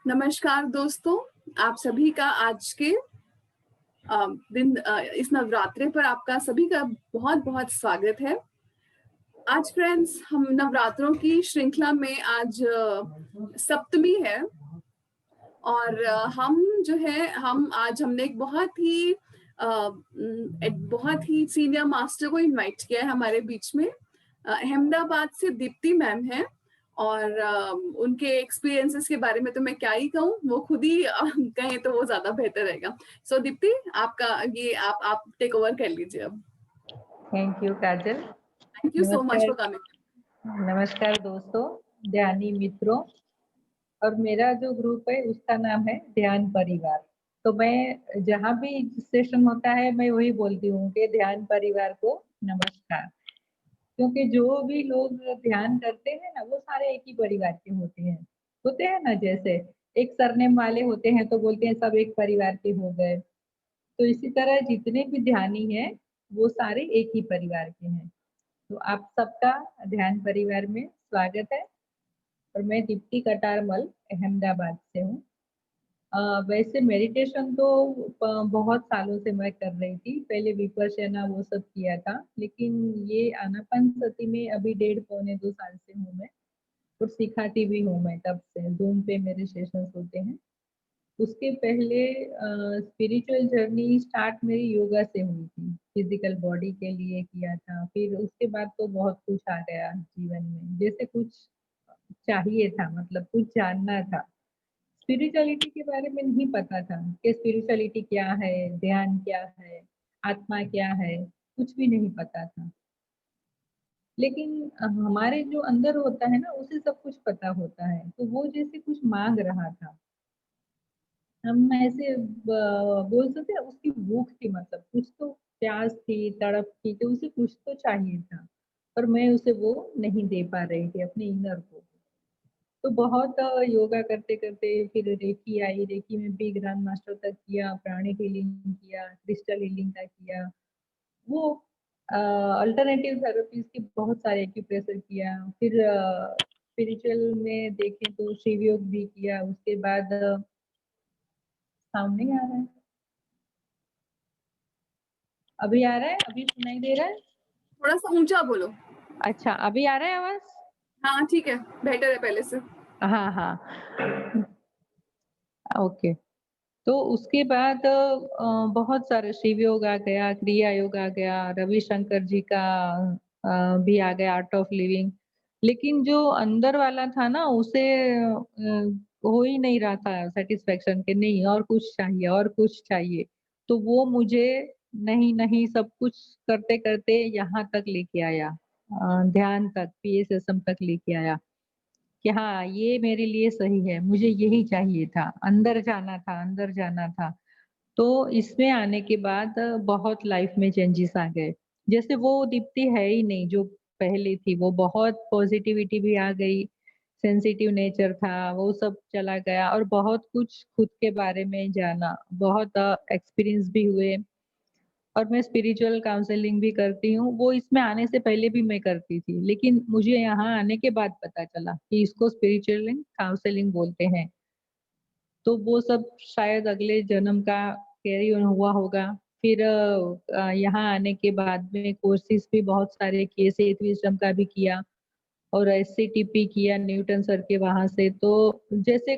नमस्कार दोस्तों, आप सभी का आज के दिन इस नवरात्रि पर आपका सभी का बहुत-बहुत स्वागत है। आज फ्रेंड्स हम नवरात्रों की श्रृंखला में आज सप्तमी है और हम जो है हम आज हमने एक बहुत ही सीनियर मास्टर को इनवाइट किया है हमारे बीच में। अहमदाबाद से दीप्ति मैम हैं और उनके एक्सपीरियंसेस के बारे में तो मैं क्या ही कहूँ, वो खुद ही कहें तो वो ज़्यादा बेहतर रहेगा। सो दीप्ति, आपका ये आप टेक ओवर कर लीजिए अब। Thank you Kajal. Thank you so much नमस्कार। For coming. नमस्कार दोस्तों, ध्यानी मित्रों। और मेरा जो ग्रुप है उसका नाम है ध्यान परिवार। तो मैं जहाँ भी सेशन होता है मैं वही बोलती हूँ कि ध्यान परिवार को नमस्कार। क्योंकि जो भी लोग ध्यान करते हैं ना वो सारे एक ही परिवार के होते हैं ना, जैसे एक सरनेम वाले होते हैं तो बोलते हैं सब एक परिवार के हो गए। तो इसी तरह जितने भी ध्यानी हैं वो सारे एक ही परिवार के हैं। तो आप सबका ध्यान परिवार में स्वागत है। और मैं दीप्ति कटारमल अहमदाबाद से हूँ। वैसे मेडिटेशन तो बहुत सालों से मैं कर रही थी, पहले विपश्यना वो सब किया था, लेकिन ये आनापानसति में अभी 1.5 पौने 2 साल से हूँ मैं। और सिखाती भी हूँ मैं तब से, ज़ूम पे मेरे सेशंस होते हैं। उसके पहले स्पिरिचुअल जर्नी स्टार्ट मेरी योगा से हुई थी, फिजिकल बॉडी के लिए किया था। फिर उसके बाद तो बहुत कुछ आ गया जीवन में, जैसे कुछ चाहिए था, मतलब कुछ जानना था। स्पिरिचुअलिटी के बारे में नहीं पता था कि स्पिरिचुअलिटी क्या है, ध्यान क्या है, आत्मा क्या है, कुछ भी नहीं पता था। लेकिन हमारे जो अंदर होता है ना उसे सब कुछ पता होता है, तो वो जैसे कुछ मांग रहा था। हम ऐसे बोल सकते हैं उसकी भूख थी, मतलब कुछ तो प्यास थी, तड़प थी कि उसे कुछ तो चाहिए था। पर मैं उसे वो नहीं दे पा रही थी अपने इनर को। तो बहुत योगा करते-करते फिर रेकी आई, रेकी में भी ग्रैंड मास्टर तक किया, प्राणिक हीलिंग किया, क्रिस्टल हीलिंग का किया। वो अल्टरनेटिव थेरेपीज़ के बहुत सारे एक्यूप्रेशर किया। फिर स्पिरिचुअल में देखें तो शिव योग भी किया। उसके बाद साउंड नहीं आ रहा है। अभी आ रहा है? अभी सुनाई दे रहा है? थोड़ा-सा ऊँचा बोलो। अच्छा, अभी आ रहा है आवाज़? हाँ, ठीक है, बेटर है पहले से। हाँ, हाँ। ओके। तो उसके बाद बहुत सारे शिव योग आ गया, क्रिया योग आ गया, रविशंकर जी का भी आ गया आर्ट ऑफ लिविंग। लेकिन जो अंदर वाला था ना उसे हो ही नहीं रहा था सैटिस्फैक्शन कि नहीं और कुछ चाहिए और कुछ चाहिए। तो वो मुझे नहीं, नहीं सब कुछ करते-करते यहाँ तक लेके आया, ध्यान तक, पीएसएसएम तक लेके आया। कि हाँ, ये मेरे लिए सही है, मुझे यही चाहिए था, अंदर जाना था, अंदर जाना था। तो इसमें आने के बाद बहुत लाइफ में चेंजेस आ गए। जैसे वो दीप्ति है ही नहीं जो पहले थी, वो बहुत पॉजिटिविटी भी आ गई, सेंसिटिव नेचर था, वो सब चला गया और बहुत कुछ खुद के बारे में जाना, बहुत एक्सपीरियंस भी हुए। और मैं स्पिरिचुअल काउंसलिंग भी करती हूँ, वो इसमें आने से पहले भी मैं करती थी, लेकिन मुझे यहाँ आने के बाद पता चला कि इसको स्पिरिचुअल काउंसलिंग बोलते हैं। तो वो सब शायद अगले जन्म का कैरी ऑन हुआ होगा। फिर यहाँ आने के बाद में कोर्सेज़ भी बहुत सारे किए, सेठ विज़डम का भी किया और एससीटीपी किया न्यूटन सर के वहाँ से। तो जैसे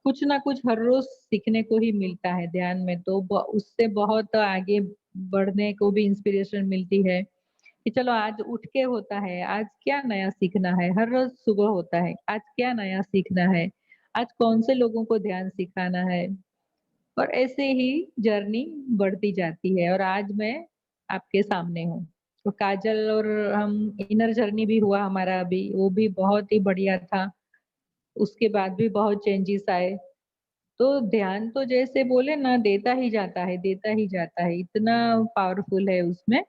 कुछ ना कुछ हर रोज़ सीखने को ही मिलता है ध्यान में, तो ब उससे बहुत आगे बढ़ने को भी इंस्पिरेशन मिलती है कि चलो आज उठ के होता है, आज क्या नया सीखना है? हर रोज़ सुबह होता है, आज क्या नया सीखना है? आज कौन से लोगों को ध्यान सिखाना है? और ऐसे ही जर्नी बढ़ती जाती है और आज मैं आपके सामने हूँ। तो काजल और हम इनर जर्नी भी हुआ हमारा अभी, वो भी बहुत ही बढ़िया था। उसके बाद भी बहुत चेंजेस आए। तो ध्यान तो जैसे बोले ना देता ही जाता है, देता ही जाता है, इतना पावरफुल है उसमें।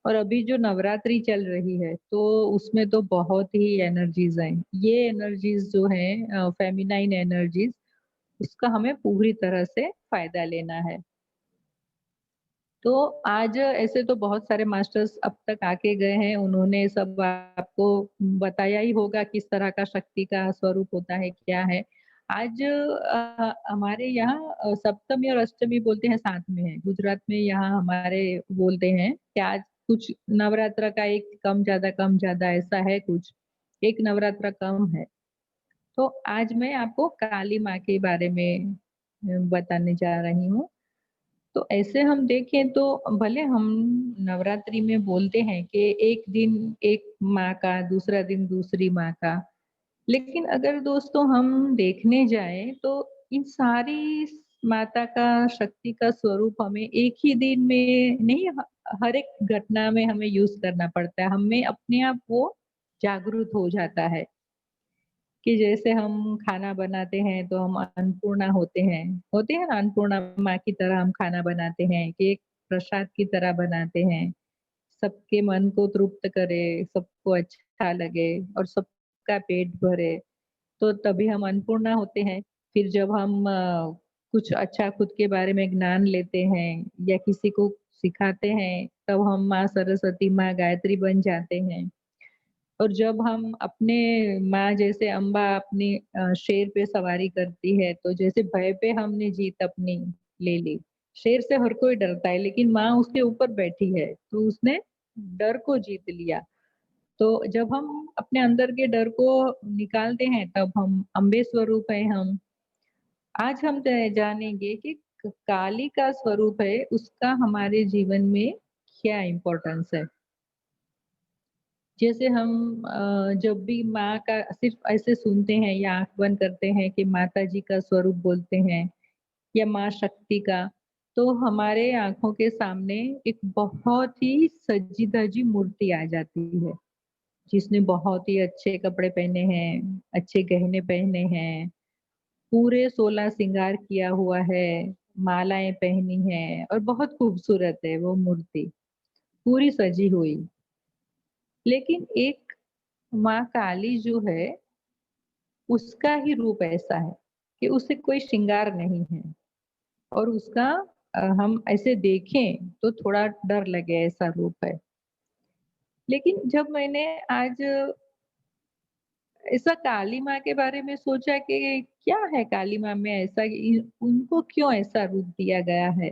और अभी जो नवरात्रि चल रही है, तो उसमें तो बहुत ही एनर्जीज़ हैं। ये एनर्जीज़ जो हैं फेमिनाइन एनर्जीज़, उसका हमें पूरी तरह से फ़ायदा लेना है। तो आज ऐसे तो बहुत सारे मास्टर्स अब तक आके गए हैं, उन्होंने सब आपको बताया ही होगा किस तरह का शक्ति का स्वरूप होता है, क्या है। आज हमारे यहाँ सप्तमी और अष्टमी बोलते हैं साथ में है। गुजरात में यहाँ हमारे बोलते हैं कि आज कुछ नवरात्र का एक कम ज़्यादा ऐसा है कुछ, एक नवरात्र कम है। तो आज मैं आपको काली माँ के बारे में बताने जा रही हूँ। तो ऐसे हम देखें तो भले हम नवरात्रि में बोलते हैं कि एक दिन एक माँ का, दूसरा दिन दूसरी माँ का, लेकिन अगर दोस्तों हम देखने जाएँ तो इन सारी माता का शक्ति का स्वरूप हमें एक ही दिन में नहीं हर एक घटना में हमें यूज़ करना पड़ता है। हमें अपने आप वो जागरूक हो जाता है। कि जैसे हम खाना बनाते हैं तो हम अन्नपूर्णा होते हैं ना अन्नपूर्णा माँ की तरह हम खाना बनाते हैं कि एक प्रसाद की तरह बनाते हैं, सबके मन को तृप्त करे, सबको अच्छा लगे और सबका पेट भरे, तो तभी हम अन्नपूर्णा होते हैं। फिर जब हम कुछ अच्छा खुद के बारे में ज्ञान लेते हैं या किसी को सिखाते हैं, तब हम माँ सरस्वती, माँ गायत्री बन जाते हैं। और जब हम अपने माँ जैसे अम्बा अपनी शेर पे सवारी करती है, तो जैसे भय पे हमने जीत अपनी ले ली। शेर से हर कोई डरता है, लेकिन माँ उसके ऊपर बैठी है, तो उसने डर को जीत लिया। तो जब हम अपने अंदर के डर को निकालते हैं, तब हम अम्बे स्वरूप है हम। आज हम जानेंगे कि काली का स्वरूप है, उसका हमारे जीवन में क्या इम्पोर्टेंस है। जैसे हम जब भी माँ का सिर्फ ऐसे सुनते हैं या आँख बंद करते हैं कि माता जी का स्वरूप बोलते हैं या माँ शक्ति का, तो हमारे आँखों के सामने एक बहुत ही सजी-धजी मूर्ति आ जाती है, जिसने बहुत ही अच्छे कपड़े पहने हैं, अच्छे गहने पहने हैं, पूरे 16 श्रृंगार किया हुआ है, मालाएँ पहनी हैं और बहुत खूबसूरत है वो मूर्ति, पूरी सजी हुई। लेकिन एक माँ काली जो है, उसका ही रूप ऐसा है कि उसे कोई श्रृंगार नहीं है और उसका हम ऐसे देखें तो थोड़ा डर लगे ऐसा रूप है। लेकिन जब मैंने आज ऐसा काली माँ के बारे में सोचा कि क्या है काली माँ में ऐसा कि उनको क्यों ऐसा रूप दिया गया है?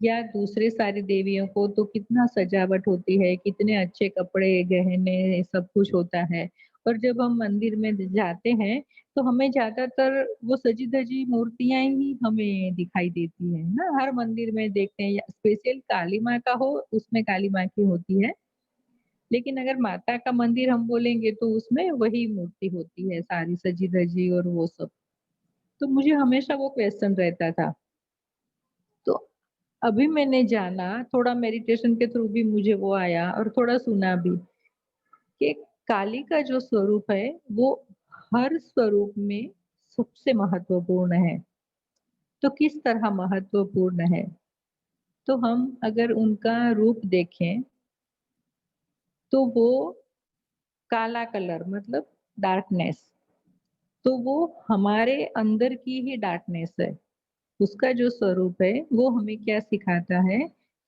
या दूसरे सारी देवियों को तो कितना सजावट होती है, कितने अच्छे कपड़े, गहने सब कुछ होता है। और जब हम मंदिर में जाते हैं, तो हमें ज़्यादातर वो सजी-धजी मूर्तियाँ ही हमें दिखाई देती हैं ना, हर मंदिर में देखते हैं या स्पेशल काली माँ का हो, उसमें काली माँ की होती है। लेकिन अगर माता का मंदिर हम बोलेंगे तो उसमें वही मूर्ति होती है, सारी सजी-धजी और वो सब। तो मुझे हमेशा वो क्वेश्चन रहता था। तो अभी मैंने जाना, थोड़ा मेडिटेशन के थ्रू भी मुझे वो आया और थोड़ा सुना भी कि काली का जो स्वरूप है, वो हर स्वरूप में सबसे महत्वपूर्ण है। तो किस तरह महत्वपूर्ण है? तो हम अगर उनका रूप देखें, तो वो काला कलर मतलब डार्कनेस, तो वो हमारे अंदर की ही डार्कनेस है। उसका जो स्वरूप है, वो हमें क्या सिखाता है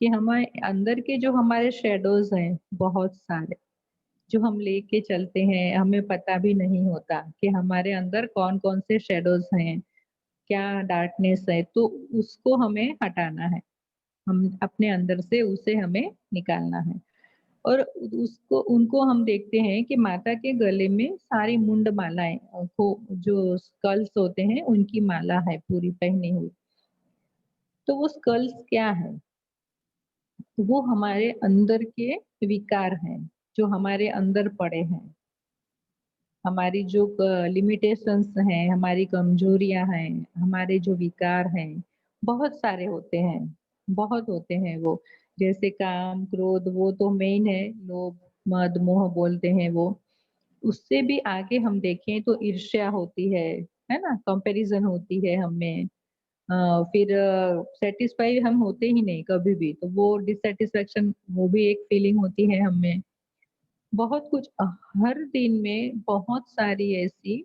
कि हमारे अंदर के जो हमारे शैडोज़ हैं, बहुत सारे, जो हम लेके चलते हैं, हमें पता भी नहीं होता कि हमारे अंदर कौन-कौन से शैडोज़ हैं, क्या डार्कनेस है, तो उसको हमें हटाना है। हम अपने अंदर से उसे हमें निकालना है। और उसको उनको हम देखते हैं कि माता के गले में सारी मुंड मालाएँ को जो स्कल्स होते हैं, उनकी माला है पूरी पहनी हुई। तो वो स्कल्स क्या है? वो हमारे अंदर के विकार हैं, जो हमारे अंदर पड़े हैं। हमारी जो लिमिटेशंस हैं, हमारी कमजोरियाँ हैं, हमारे जो विकार हैं, बहुत सारे होते हैं, बहुत होते हैं वो। जैसे काम, क्रोध वो तो मेन है, लोभ, मद, मोह बोलते हैं वो। उससे भी आगे हम देखें तो ईर्ष्या होती है ना? कंपैरिज़न होती है हमें। फिर सैटिस्फाई हम होते ही नहीं कभी भी, तो वो डिससैटिस्फैक्शन वो भी एक फीलिंग होती है हमें। बहुत कुछ हर दिन में बहुत सारी ऐसी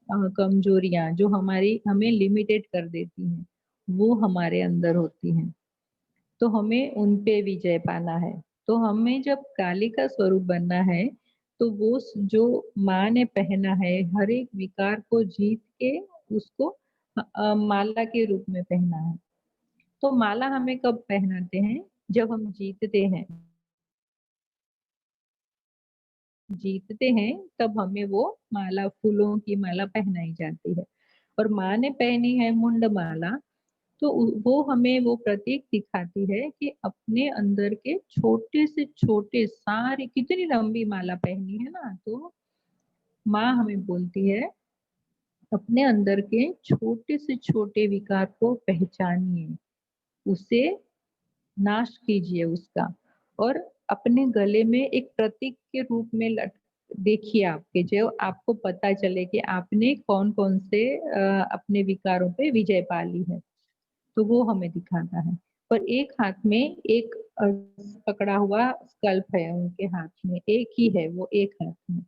कमजोरियाँ जो हमारी हमें लिमिटेड कर देती हैं, वो हमारे अंदर होती हैं। तो हमें उन पे विजय पाना है। तो हमें जब काली का स्वरूप बनना है, तो वो जो माँ ने पहना है, हर एक विकार को जीत के उसको माला के रूप में पहना है। तो माला हमें कब पहनाते हैं? जब हम जीतते हैं। जीतते हैं तब हमें वो माला, फूलों की माला पहनाई जाती है। और माँ ने पहनी है मुंड माला, तो वो हमें वो प्रतीक दिखाती है कि अपने अंदर के छोटे से छोटे सारे, कितनी लंबी माला पहनी है ना, तो माँ हमें बोलती है अपने अंदर के छोटे से छोटे विकार को पहचानिए, उसे नाश कीजिए उसका, और अपने गले में एक प्रतीक के रूप में लट देखिए आपके, जो आपको पता चले कि आपने कौन-कौन से अपने विकारों पे विजय पा ली है। तो वो हमें दिखाता है। और एक हाथ में एक पकड़ा हुआ स्कल्प है उनके हाथ में, एक ही है वो एक हाथ में।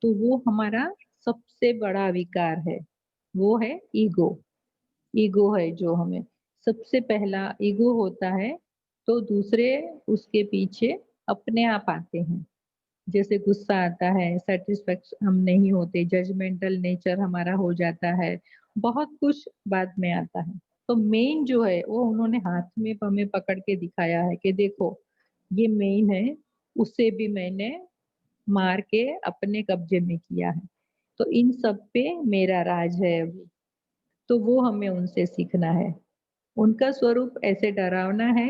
तो वो हमारा सबसे बड़ा विकार है, वो है ईगो। ईगो है जो हमें सबसे पहला ईगो होता है, तो दूसरे उसके पीछे अपने आप आते हैं। जैसे गुस्सा आता है, सैटिस्फैक्शन हम नहीं होते, जजमेंटल नेचर हमारा हो जाता है, बहुत कुछ बाद में आता है। तो मेन जो है वो उन्होंने हाथ में हमें पकड़ के दिखाया है कि देखो ये मेन है, उसे भी मैंने मार के अपने कब्जे में किया है। तो इन सब पे मेरा राज है अभी। तो वो हमें उनसे सीखना है। उनका स्वरूप ऐसे डरावना है,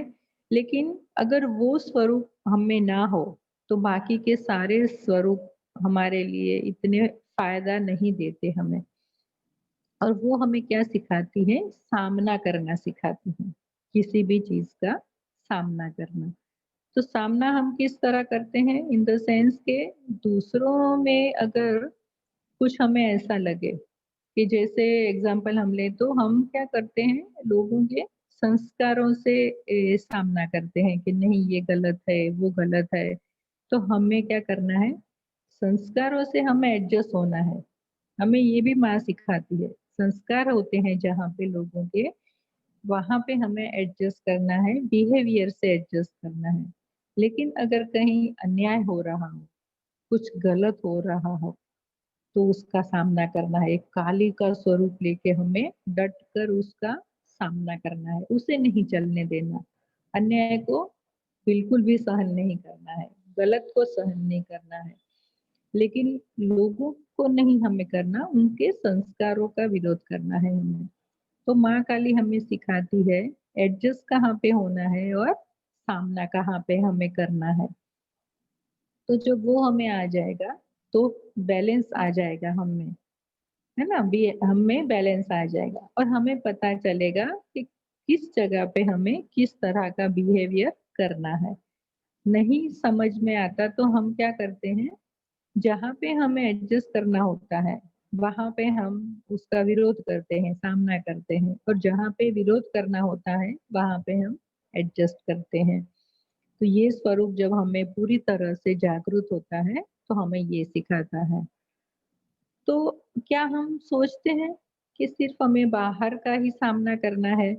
लेकिन अगर वो स्वरूप हम में ना हो, तो बाकी के सारे स्वरूप हमारे लिए इतने फ़ायदा नहीं देते हमें। और वो हमें क्या सिखाती है? सामना करना सिखाती है, किसी भी चीज़ का सामना करना। तो सामना हम किस तरह करते हैं? इन द सेंस के दूसरों में अगर कुछ हमें ऐसा लगे कि जैसे एग्जाम्पल हम लें तो हम क्या करते हैं, लोगों के संस्कारों से सामना करते हैं कि नहीं ये गलत है, वो गलत है। तो हमें क्या करना है? संस्कारों से हमें एडजस्ट होना है। हमें ये भी माँ सिखाती है। संस्कार होते हैं जहाँ पे लोगों के, वहाँ पे हमें एडजस्ट करना है, बिहेवियर से एडजस्ट करना है। लेकिन अगर कहीं अन्याय हो रहा हो, कुछ गलत हो रहा हो, तो उसका सामना करना है। एक काली का स्वरूप लेके हमें डट कर उसका सामना करना है, उसे नहीं चलने देना। अन्याय को बिल्कुल भी सहन नहीं करना है, गलत को सहन नहीं करना है। लेकिन लोगों को नहीं हमें करना, उनके संस्कारों का विरोध करना है हमें। तो माँ काली हमें सिखाती है एडजस्ट कहाँ पे होना है और सामना कहाँ पे हमें करना है। तो जब वो हमें आ जाएगा, तो बैलेंस आ जाएगा हम में, है ना? बी हम में बैलेंस आ जाएगा और हमें पता चलेगा कि किस जगह पे हमें किस तरह का बिहेवियर करना है। नहीं समझ में आता तो हम क्या करते हैं, जहाँ पे हमें एडजस्ट करना होता है, वहाँ पे हम उसका विरोध करते हैं, सामना करते हैं, और जहाँ पे विरोध करना होता है, वहाँ पे हम एडजस्ट करते हैं। तो ये स्वरूप जब हमें पूरी तरह से जागृत होता है, तो हमें ये सिखाता है। तो क्या हम सोचते हैं कि सिर्फ हमें बाहर का ही सामना करना है?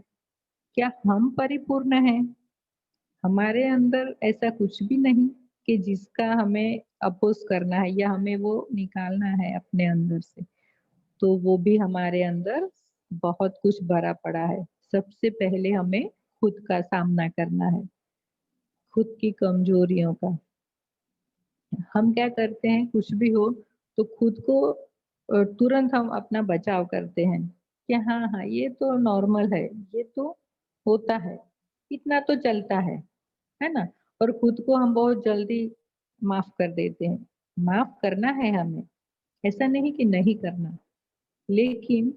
क्या हम परिपूर्ण हैं? हमारे अंदर ऐसा कुछ भी नहीं कि जिसका हमें अपोज़ करना है या हमें वो निकालना है अपने अंदर से। तो वो भी हमारे अंदर बहुत कुछ भरा पड़ा है। सबसे पहले हमें खुद का सामना करना है, खुद की कमजोरियों का। हम क्या करते हैं, कुछ भी हो तो खुद को तुरंत हम अपना बचाव करते हैं कि हाँ, हाँ, ये तो नॉर्मल है, ये तो होता है, इतना तो चलता है ना? और खुद को हम बहुत जल्दी माफ कर देते हैं। माफ करना है हमें, ऐसा नहीं कि नहीं करना, लेकिन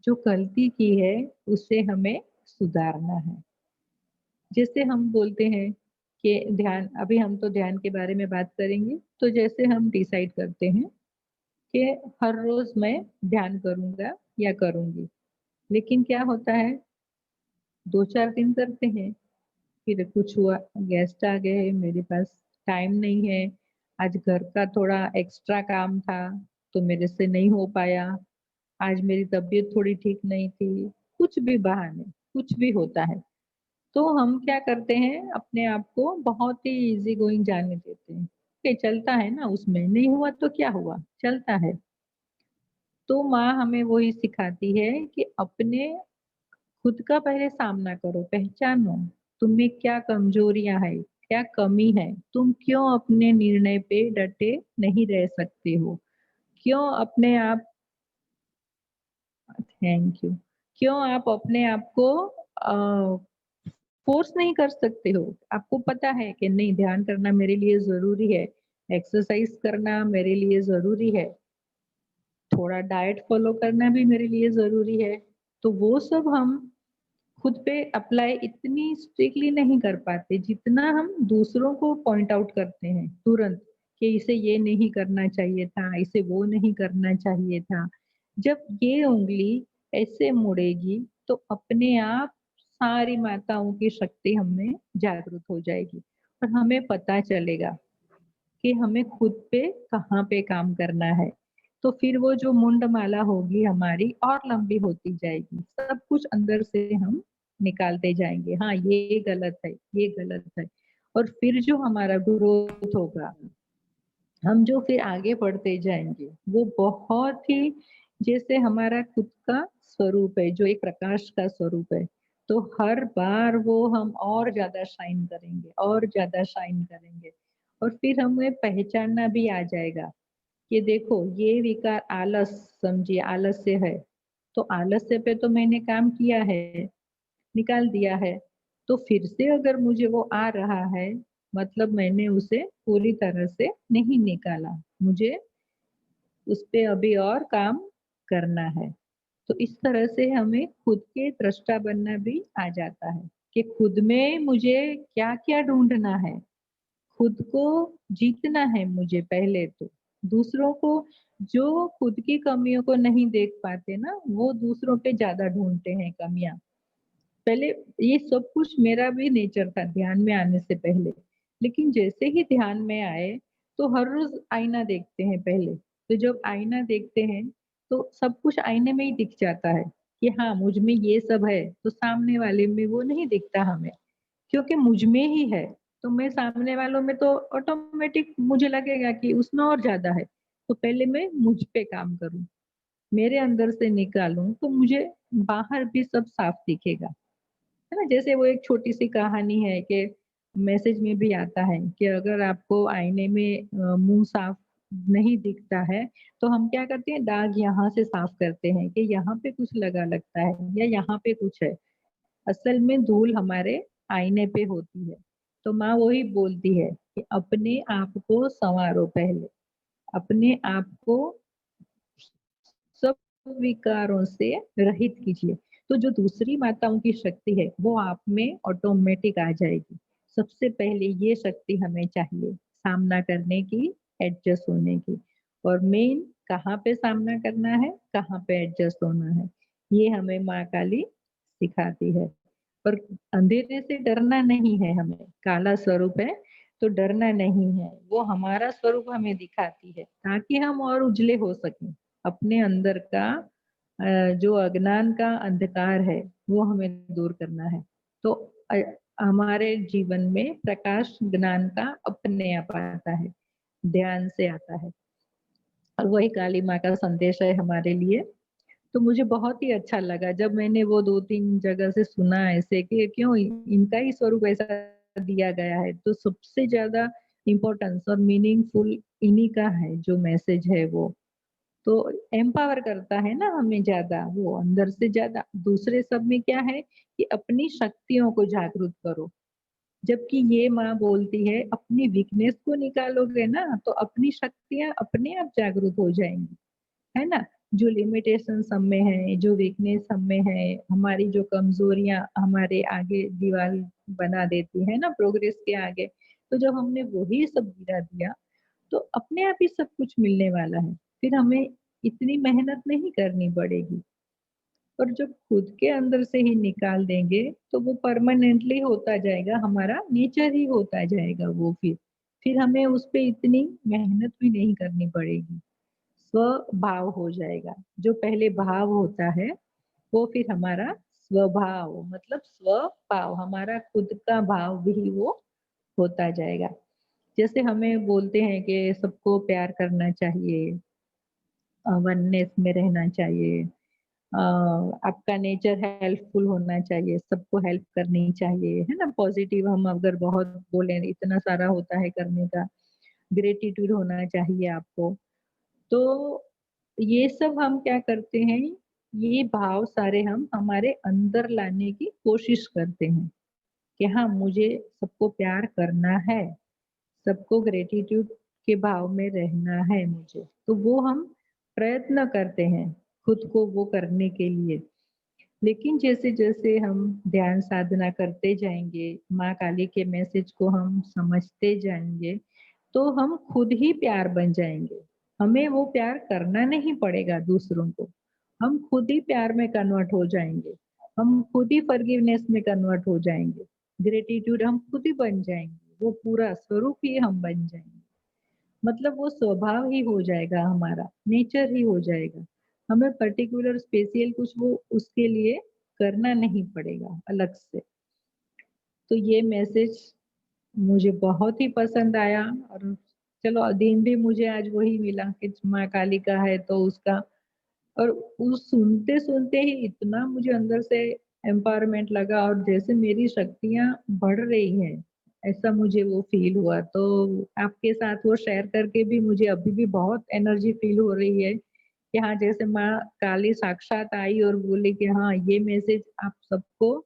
जो गलती की है उसे हमें सुधारना है। जैसे हम बोलते हैं कि ध्यान, अभी हम तो ध्यान के बारे में बात करेंगे, तो जैसे हम डिसाइड करते हैं कि हर रोज मैं ध्यान करूँगा या करूँगी, लेकिन क्या होता है 2-4 दिन करते हैं, फिर कुछ हुआ, गेस्ट आ गए, मेरे पास टाइम नहीं है, आज घर का थोड़ा एक्स्ट्रा काम था, तो मेरे से नहीं हो पाया, आज मेरी तबीयत थोड़ी ठीक नहीं थी, कुछ भी बहाने, कुछ भी होता है। तो हम क्या करते हैं, अपने आप को बहुत ही ईज़ी गोइंग जाने देते हैं, कि चलता है ना उसमें, नहीं हुआ तो क्या हुआ, चलता है। तो माँ हमें वही सिखाती है कि अपने खुद का पहले सामना करो, पहचानो, तुम में क्या कमजोरियाँ है, क्या कमी है, तुम क्यों अपने निर्णय पे डटे नहीं रह सकते हो? क्यों अपने आप थैंक यू। क्यों आप अपने आप को फ़ोर्स नहीं कर सकते हो? आपको पता है कि नहीं ध्यान करना मेरे लिए ज़रूरी है, एक्सरसाइज़ करना मेरे लिए ज़रूरी है, थोड़ा डाइट फ़ॉलो करना भी मेरे लिए ज़रूरी है। तो वो सब हम खुद पे अप्लाई इतनी स्ट्रिक्टली नहीं कर पाते, जितना हम दूसरों को पॉइंट आउट करते हैं तुरंत, कि इसे ये नहीं करना चाहिए था, इसे वो नहीं करना चाहिए था। जब ये उँगली ऐसे मुड़ेगी, तो अपने आप सारी माताओं की शक्ति हम में जागृत हो जाएगी और हमें पता चलेगा कि हमें खुद पे कहाँ पे काम करना है। तो फिर वो जो मुंडमाला होगी हमारी और लंबी होती जाएगी। सब कुछ अंदर से हम निकालते जाएँगे। हाँ, ये गलत है, ये गलत है। और फिर जो हमारा ग्रोथ होगा, हम जो फिर आगे बढ़ते जाएँगे, वो बहुत ही जैसे हमारा खुद का स्वरूप है, जो एक प्रकाश का स्वरूप है। तो हर बार वो हम और ज़्यादा शाइन करेंगे और ज़्यादा शाइन करेंगे और फिर हमें पहचानना भी आ जाएगा कि देखो ये विकार आलस समझिए आलस्य है, तो आलस्य पे तो मैंने काम किया है, निकाल दिया है। तो फिर से अगर मुझे वो आ रहा है, मतलब मैंने उसे पूरी तरह से नहीं निकाला। मुझे उस पे अभी और काम करना है। तो इस तरह से हमें खुद के दृष्टा बनना भी आ जाता है कि खुद में मुझे क्या-क्या ढूँढना है। खुद को जीतना है मुझे पहले तो। दूसरों को जो खुद की कमियों को नहीं देख पाते ना, वो दूसरों पे ज़्यादा ढूँढते हैं कमियाँ। पहले ये सब कुछ मेरा भी नेचर था ध्यान में आने से पहले। लेकिन जैसे ही ध्यान में आए, तो हर रोज़ आईना देखते हैं पहले। तो जब आईना देखते हैं, तो सब कुछ आईने में ही दिख जाता है कि हाँ, मुझ में ये सब है, तो सामने वाले में वो नहीं दिखता हमें। क्योंकि मुझ में ही है, तो मैं सामने वालों में तो ऑटोमेटिक मुझे लगेगा कि उसमें और ज़्यादा है। तो पहले मैं मुझ पे काम करूँ, मेरे अंदर से निकालूँ, तो मुझे बाहर भी सब साफ दिखेगा। है ना? जैसे वो एक छोटी-सी कहानी है कि मैसेज में भी आता है कि अगर आपको आईने में मुँह साफ नहीं दिखता है, तो हम क्या करते हैं दाग यहाँ से साफ करते हैं कि यहाँ पे कुछ लगा लगता है या यहाँ पे कुछ है। असल में धूल हमारे आईने पे होती है। तो माँ वही बोलती है कि अपने आप को सँवारो पहले, अपने आप को सब विकारों से रहित कीजिए। तो जो दूसरी माताओं की शक्ति है, वो आप में ऑटोमेटिक आ जाएगी। सबसे पहले ये शक्ति हमें चाहिए, सामना करने की, एडजस्ट होने की और मेन कहाँ पे सामना करना है, कहाँ पे एडजस्ट होना है, ये हमें माँ काली सिखाती है। पर अंधेरे से डरना नहीं है हमें, काला स्वरूप है, तो डरना नहीं है। वो हमारा स्वरूप हमें दिखाती है, ताकि हम और उजले हो सकें। अपने अंदर का जो अज्ञान का अंधकार है, वो हमें दूर करना है। तो अ, हमारे जीवन में प्रकाश ज्ञान का अपने आप आता है, ध्यान से आता है और वही काली माँ का संदेश है हमारे लिए। तो मुझे बहुत ही अच्छा लगा जब मैंने वो 2-3 जगह से सुना ऐसे कि क्यों इनका ही स्वरूप ऐसा दिया गया है, तो सबसे ज़्यादा इम्पोर्टेंस और मीनिंगफुल इन्हीं का है, जो मैसेज है वो। तो एम्पावर करता है ना हमें ज़्यादा, वो अंदर से ज़्यादा। दूसरे सब में क्या है कि अपनी शक्तियों को जागरूक करो। जबकि ये माँ बोलती है अपनी वीकनेस को निकालोगे ना तो अपनी शक्तियाँ अपने आप जागरूक हो जाएँगी, है ना? जो लिमिटेशंस हम में है, जो वीकनेस हम में है, हमारी जो कमज़ोरियाँ हमारे आगे दीवार बना देती है ना प्रोग्रेस के आगे, तो जब हमने वही सब गिरा दिया तो अपने आप ही सब कुछ मिलने वाला है। फिर हमें इतनी मेहनत नहीं करनी पड़ेगी और जब खुद के अंदर से ही निकाल देंगे, तो वो परमानेंटली होता जाएगा, हमारा नेचर ही होता जाएगा वो फिर। फिर हमें उस पे इतनी मेहनत भी नहीं करनी पड़ेगी। स्वभाव हो जाएगा। जो पहले भाव होता है, वो फिर हमारा स्वभाव मतलब स्वभाव हमारा खुद का भाव भी वो होता जाएगा। जैसे हमें बोलते हैं कि सबको प्यार करना चाहिए, वननेस में रहना चाहिए। आपका नेचर हेल्पफुल होना चाहिए, सबको हेल्प करनी चाहिए, है ना? पॉजिटिव हम अगर बहुत बोले, इतना सारा होता है करने का, ग्रेटिट्यूड होना चाहिए आपको। तो ये सब हम क्या करते हैं, ये भाव सारे हम हमारे अंदर लाने की कोशिश करते हैं कि हाँ, मुझे सबको प्यार करना है, सबको ग्रेटिट्यूड के भाव में रहना है मुझे। तो वो हम प्रयत्न करते हैं खुद को वो करने के लिए। लेकिन जैसे-जैसे हम ध्यान साधना करते जाएँगे, माँ काली के मैसेज को हम समझते जाएँगे, तो हम खुद ही प्यार बन जाएँगे। हमें वो प्यार करना नहीं पड़ेगा दूसरों को, हम खुद ही प्यार में कन्वर्ट हो जाएँगे। हम खुद ही फॉरगिवनेस में कन्वर्ट हो जाएँगे। ग्रैटिट्यूड हम खुद ही बन जाएँगे, वो पूरा स्वरूप ही हम बन जाएँगे। मतलब वो स्वभाव ही हो जाएगा हमारा, नेचर ही हो जाएगा। हमें पर्टिकुलर स्पेशल कुछ वो उसके लिए करना नहीं पड़ेगा अलग से। तो ये मैसेज मुझे बहुत ही पसंद आया और चलो दिन भी मुझे आज वही मिला कि माँ काली का है तो उसका और उस सुनते-सुनते ही इतना मुझे अंदर से एम्पावरमेंट लगा और जैसे मेरी शक्तियाँ बढ़ रही हैं, ऐसा मुझे वो फ़ील हुआ। तो आपके साथ वो शेयर करके भी मुझे अभी भी बहुत एनर्जी फ़ील हो रही है कि हाँ, जैसे माँ काली साक्षात आई और बोली कि हाँ, ये मैसेज आप सबको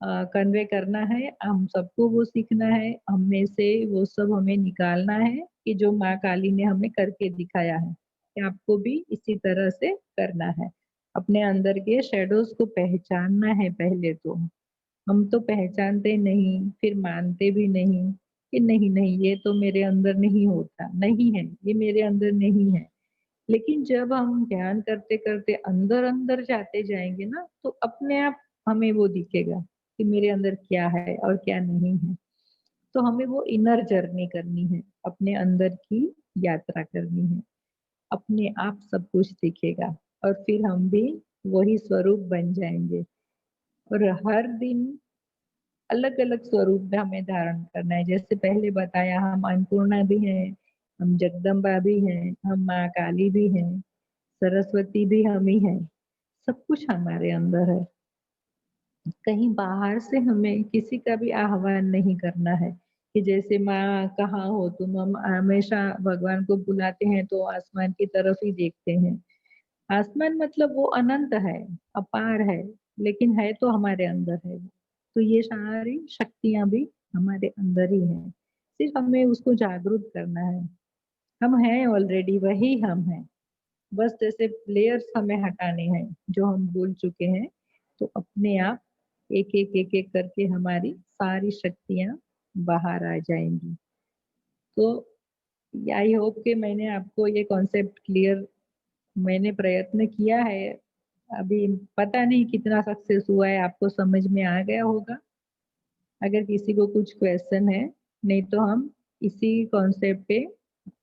कन्वे करना है, हम सबको वो सीखना है, हम में से वो सब हमें निकालना है कि जो माँ काली ने हमें करके दिखाया है, कि आपको भी इसी तरह से करना है। अपने अंदर के शैडोज़ को पहचानना है पहले तो। हम तो पहचानते नहीं, फिर मानते भी नहीं कि नहीं, ये तो मेरे अंदर नहीं होता, नहीं है, ये मेरे अंदर नहीं है। लेकिन जब हम ध्यान करते-करते अंदर-अंदर जाते जाएँगे ना, तो अपने आप हमें वो दिखेगा कि मेरे अंदर क्या है और क्या नहीं है। तो हमें वो इनर जर्नी करनी है, अपने अंदर की यात्रा करनी है। अपने आप सब कुछ दिखेगा और फिर हम भी वही स्वरूप बन जाएँगे और हर दिन अलग-अलग स्वरूप में हमें धारण करना है। जैसे पहले बताया हम अन्नपूर्णा भी हैं, हम जगदम्बा भी हैं, हम माँ काली भी हैं, सरस्वती भी हम ही हैं। सब कुछ हमारे अंदर है। कहीं बाहर से हमें किसी का भी आह्वान नहीं करना है कि जैसे माँ कहाँ हो तुम? हम हमेशा भगवान को बुलाते हैं तो आसमान की तरफ ही देखते हैं। आसमान मतलब वो अनंत है, अपार है, लेकिन है तो हमारे अंदर है। तो ये सारी शक्तियाँ भी हमारे अंदर ही हैं। सिर्फ हमें उसको जागरूक करना है। हम हैं ऑलरेडी वही हम हैं। बस जैसे लेयर्स हमें हटाने हैं, जो हम भूल चुके हैं, तो अपने आप एक-एक करके हमारी सारी शक्तियाँ बाहर आ जाएँगी। तो आई होप कि मैंने आपको ये कॉन्सेप्ट क्लियर मैंने प्रयत्न किया है। अभी पता नहीं कितना सक्सेस हुआ है, आपको समझ में आ गया होगा। अगर किसी को कुछ क्वेश्चन है, नहीं तो हम इसी कॉन्सेप्ट पे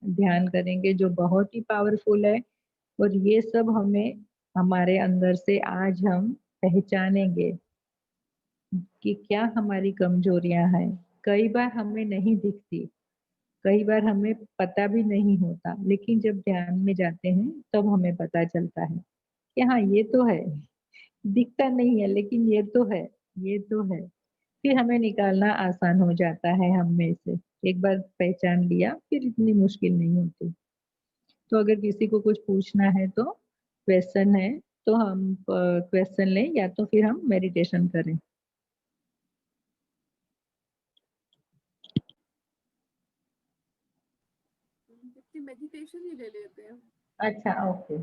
ध्यान करेंगे जो बहुत ही पावरफुल है और ये सब हमें हमारे अंदर से आज हम पहचानेंगे कि क्या हमारी कमजोरियां हैं। कई बार हमें नहीं दिखती, कई बार हमें पता भी नहीं होता, लेकिन जब ध्यान में जाते हैं तब हमें पता चलता है कि हाँ ये तो है, दिखता नहीं है लेकिन ये तो है, ये तो है। फिर हमें निकालना आसान हो जाता है हम में से। एक बार पहचान लिया फिर इतनी मुश्किल नहीं होती। तो अगर किसी को कुछ पूछना है तो क्वेश्चन है तो हम क्वेश्चन लें या तो फिर हम मेडिटेशन करें। मेडिटेशन ही ले लेते हैं। अच्छा, ओके।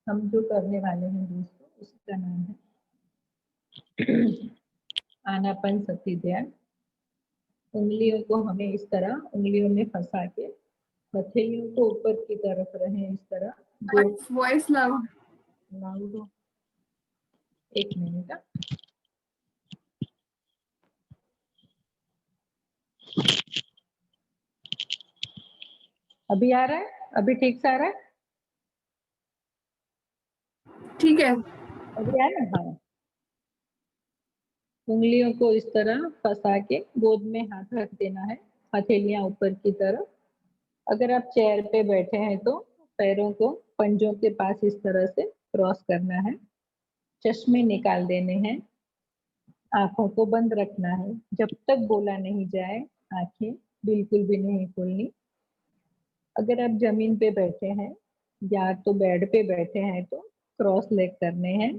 हम जो करने वाले हैं दोस्तों उसका नाम है आनापानसती ध्यान। उंगलियों को हमें इस तरह उंगलियों में फंसा के हथेलियों को ऊपर की तरफ रहे इस तरह। दो वॉइस लाओ। लाउड हो, एक मिनट। अभी आ रहा है? अभी ठीक से आ रहा है? ठीक है। अभी आया? हाँ। उंगलियों को इस तरह फंसा के गोद में हाथ रख देना है, हथेलियां ऊपर की तरफ। अगर आप चेयर पे बैठे हैं तो पैरों को पंजों के पास इस तरह से क्रॉस करना है। चश्मे निकाल देने हैं। आंखों को बंद रखना है। जब तक बोला नहीं जाए, आंखें बिल्कुल भी नहीं खोलनी। अगर आप जमीन पे बैठे हैं या तो बेड पे बैठे हैं तो क्रॉस लेग करने हैं।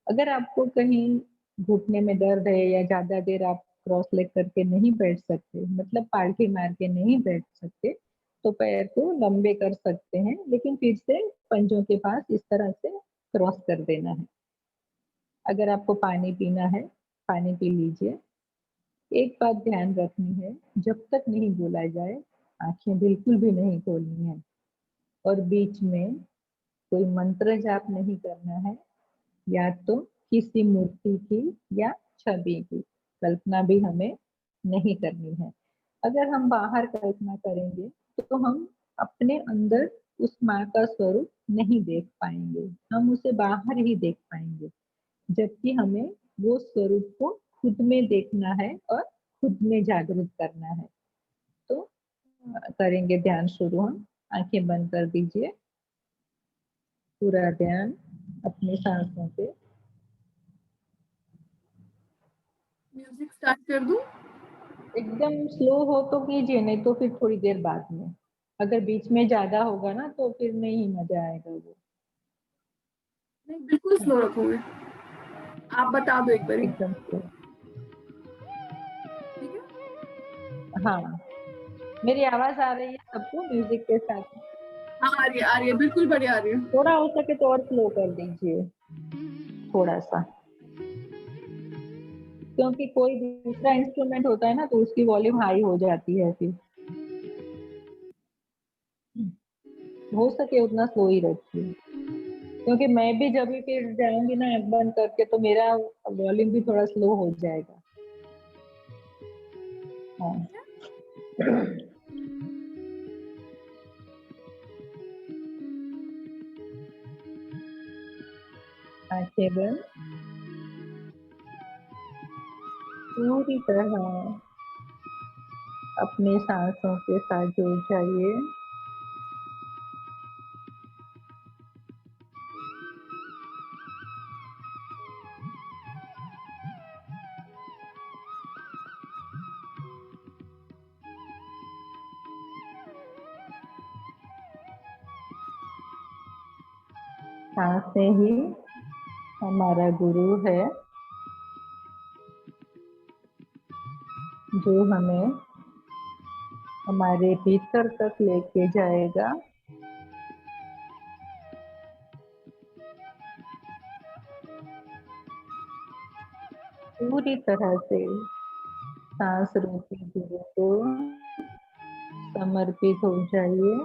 अगर आपको कहीं घुटने में दर्द है या ज्यादा देर आप क्रॉस लेग करके नहीं बैठ सकते, मतलब पालथी मार के नहीं बैठ सकते, तो पैर को लंबे कर सकते हैं, लेकिन फिर से पंजों के पास इस तरह से क्रॉस कर देना है। अगर आपको पानी पीना है, पानी पी लीजिए। एक बात ध्यान रखनी है, जब तक नहीं बोला जाए, आंखें बिल्कुल भी नहीं खोलनी है और बीच में कोई मंत्र जाप नहीं करना है, या तो किसी मूर्ति की या छवि की कल्पना भी हमें नहीं करनी है। अगर हम बाहर कल्पना करेंगे तो हम अपने अंदर उस माँ का स्वरूप नहीं देख पाएंगे, हम उसे बाहर ही देख पाएंगे, जबकि हमें वो स्वरूप को खुद में देखना है और खुद में जागृत करना है। तो करेंगे ध्यान शुरू हम। आंखें बंद कर दीजिए। पूरा ध्यान अपनी सांसों पे। म्यूजिक स्टार्ट कर दूं? एकदम स्लो हो तो कीजिए, नहीं तो फिर थोड़ी देर बाद में। अगर बीच में ज्यादा होगा ना तो फिर नहीं मजा आएगा वो। नहीं, बिल्कुल स्लो रखूंगी। आप बता दो एक बारी। एकदम स्लो। ठीक है। हाँ, मेरी आवाज आ रही है सबको म्यूजिक के साथ? हाँ, आ रही है, बिल्कुल बढ़िया आ रही है। थोड़ा हो सके तो और स्लो कर दीजिए, थोड़ा सा, क्योंकि कोई दूसरा इंस्ट्रूमेंट होता है ना तो उसकी वॉल्यूम हाई हो जाती है फिर। हो सके उतना स्लो ही रखिए, क्योंकि मैं भी जब भी फिर जाऊंगी ना आँख बंद करके तो मेरा वॉल्यूम भी थोड़ा स्लो हो जाएगा। हाँ। आंखें बंद। पूरी तरह अपनी सांसों के साथ जुड़ जाइए। सांसें ही हमारा गुरु है, जो हमें हमारे भीतर तक लेके जाएगा। पूरी तरह से सांस रूपी गुरु को समर्पित हो जाइए।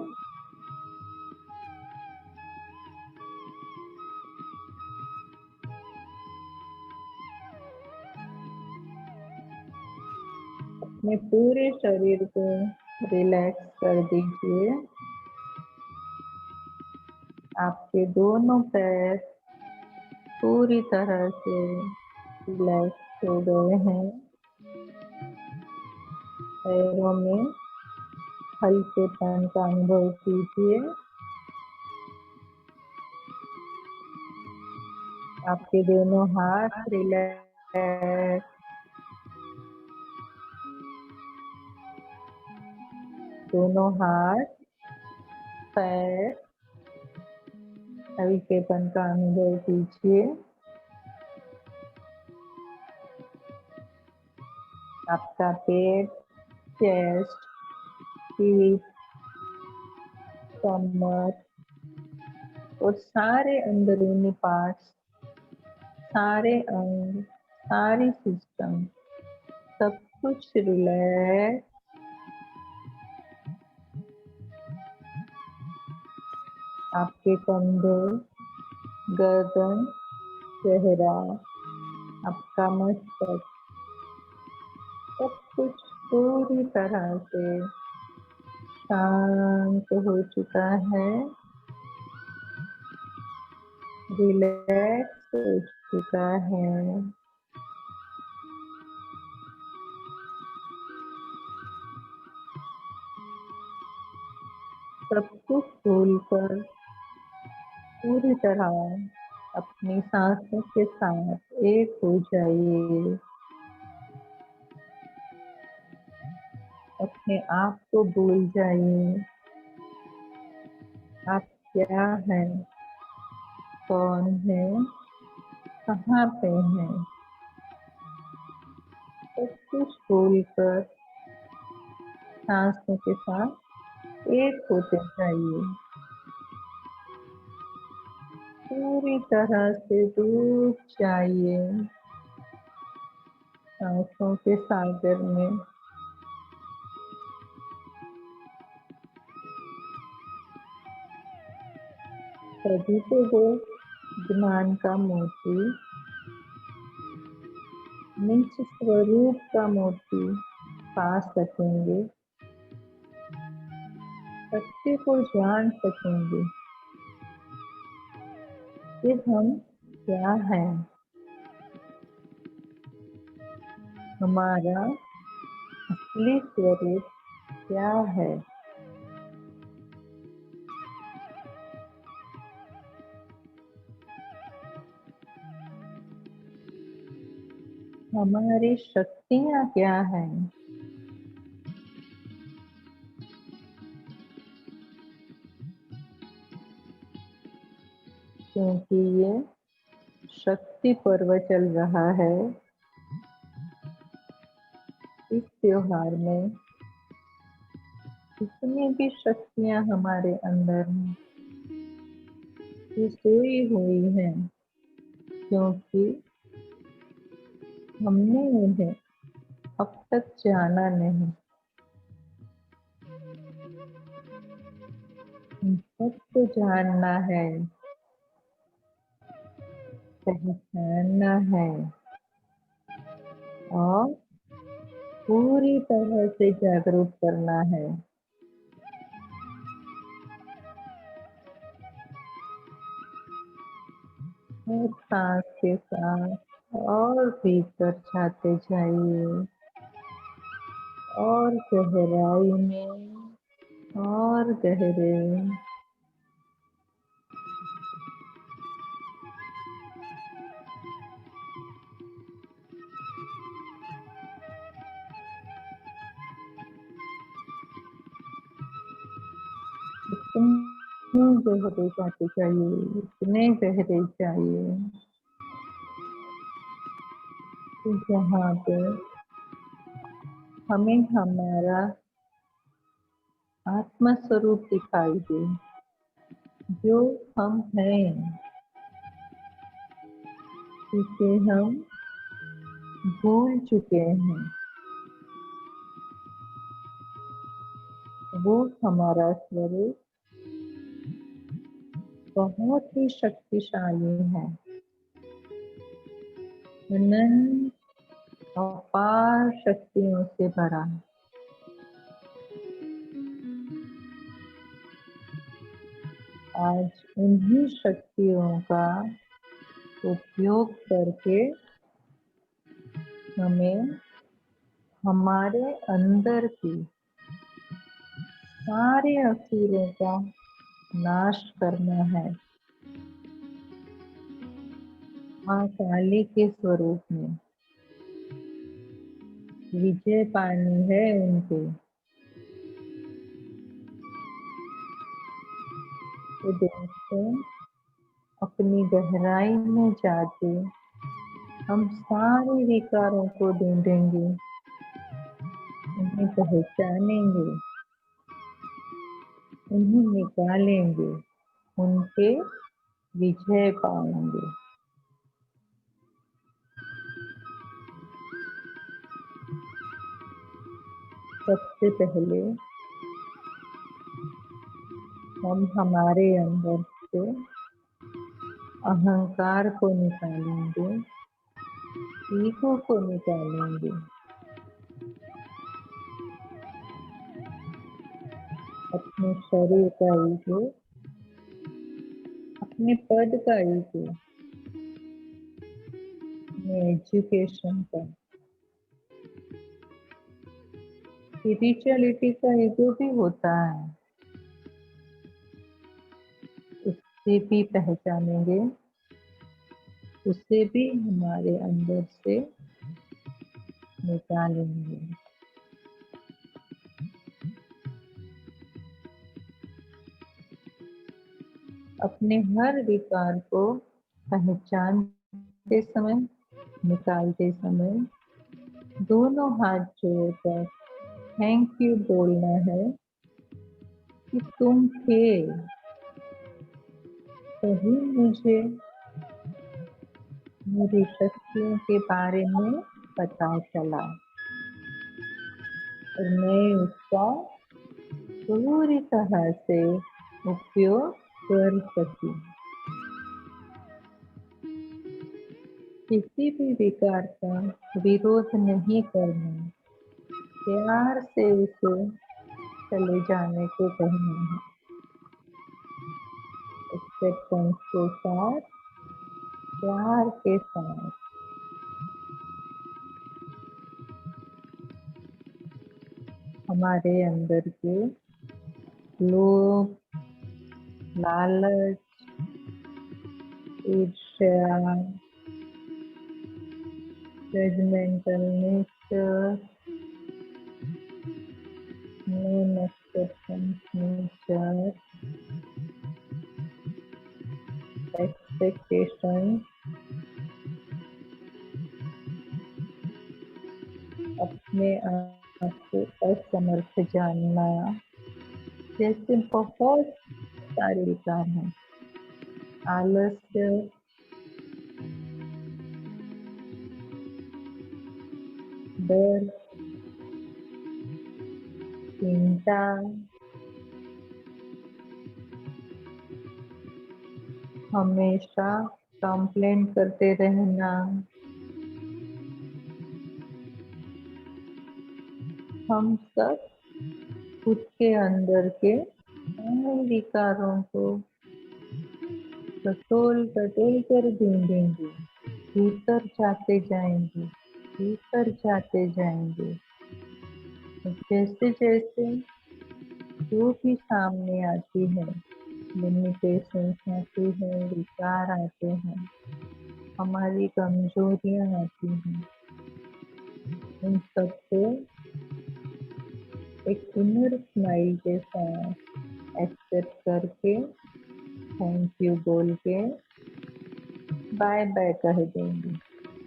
अपने पूरे शरीर को रिलैक्स कर दीजिए। आपके दोनों पैर पूरी तरह से रिलैक्स हो गए हैं। पैरों में हल्केपन का अनुभव कीजिए। आपके दोनों हाथ रिलैक्स, दोनों हाथ पैर हल्केपन का अनुभव कीजिए। आपका पेट, चेस्ट, पीठ, कमर और सारे अंदरूनी पार्ट्स, सारे अंग, सारी सिस्टम, सब कुछ रिलैक्स। आपके कंधे, गर्दन, चेहरा, आपका मस्तक, सब कुछ पूरी तरह से शांत हो चुका है, रिलैक्स हो चुका है। सब कुछ भूलकर पूरी तरह अपनी सांसों के साथ एक हो जाइए। अपने आप को भूल जाइए। आप क्या हैं, कौन है, कहाँ पे हैं, सब कुछ भूलकर सांसों के साथ एक होते जाइए। पूरी तरह से डूब जाइए सांसों के सागर में। तभी तो वो ज्ञान का मोती, निज स्वरूप का मोती पा सकेंगे, सत्य को जान सकेंगे कि हम क्या हैं, हमारा असली स्वरूप क्या है। हमारी शक्तियाँ क्या हैं। क्योंकि ये शक्ति पर्व चल रहा है, इस त्योहार में जितनी भी शक्तियाँ हमारे अंदर हैं, ये सोई हुई हैं, क्योंकि हमने उन्हें अब तक जाना नहीं। इन सबको जानना है, पहचानना है और पूरी तरह से जागरूक करना है। हर सांस के साथ और भीतर जाते जाइए, और गहराई में और गहरे। इतने गहरे जाते जाइए, इतने गहरे जाइए कि जहाँ पे हमें हमारा आत्म स्वरूप दिखाई दे, जो हम हैं, जिसे हम भूल चुके हैं। वो हमारा स्वरूप बहुत ही शक्तिशाली है, अनंत अपार शक्तियों से भरा। आज उन्हीं शक्तियों का उपयोग करके हमें हमारे अंदर की सारे असुरों का नाश करना है। माँ काली के स्वरूप में विजय पानी है उनके। तो दोस्तों, अपनी गहराई में जाके हम सारे विकारों को ढूंढेंगे, उन्हें पहचानेंगे, उन्हें निकालेंगे, उनके विजय पाएंगे। सबसे पहले हम हमारे अंदर से अहंकार को निकालेंगे, ईगो को निकालेंगे। अपने शरीर का ईगो, अपने पद का ईगो, एजुकेशन का, स्पिरिचुअलिटी का ईगो भी होता है, उससे भी पहचानेंगे, उसे भी हमारे अंदर से निकालेंगे। अपने हर विकार को पहचानते समय, निकालते समय दोनों हाथ जोड़कर थैंक यू बोलना है कि तुम थे, तभी मुझे मेरी शक्तियों के बारे में पता चला और मैं उसका पूरी तरह से उपयोग कर सकी। किसी भी विकार का विरोध नहीं करना, प्यार से उसे चले जाने को कहना है। एक्सेप्टेंस के साथ, प्यार के साथ। हमारे अंदर के लोभ, लालच, ईर्ष्या, judgemental nature, non acceptance nature, expectation, अपने आप को असमर्थ जानना, जैसे बहुत सारे विकार हैं। आलस्य, डर, चिंता, हमेशा कंप्लेंट करते रहना, हम सब खुद के अंदर के सारे विकारों को टटोल टटोल कर ढूंढेंगे, भीतर जाते जाएंगे, भीतर जाते जाएंगे। जैसे जैसे जो भी सामने आती है, लिमिटेशंस आती है, विकार आते हैं, हमारी कमजोरियां आती हैं, उन सबको एक इनर स्माइल के साथ एक्सेप्ट करके, थैंक यू बोल के बाय बाय कह देंगे।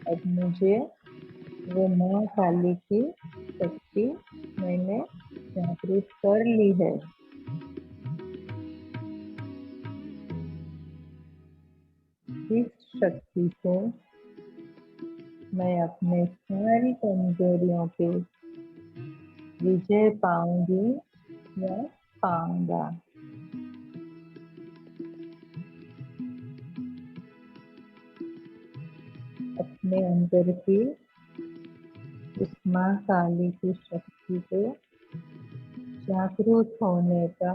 अब मुझे वो माँ काली की शक्ति मैंने जागृत कर ली है। इस शक्ति से मैं अपने सारी कमजोरियों पे विजय पाऊंगी या पाऊंगा। अपने अंदर की उस माँ काली की शक्ति को जागरूक होने का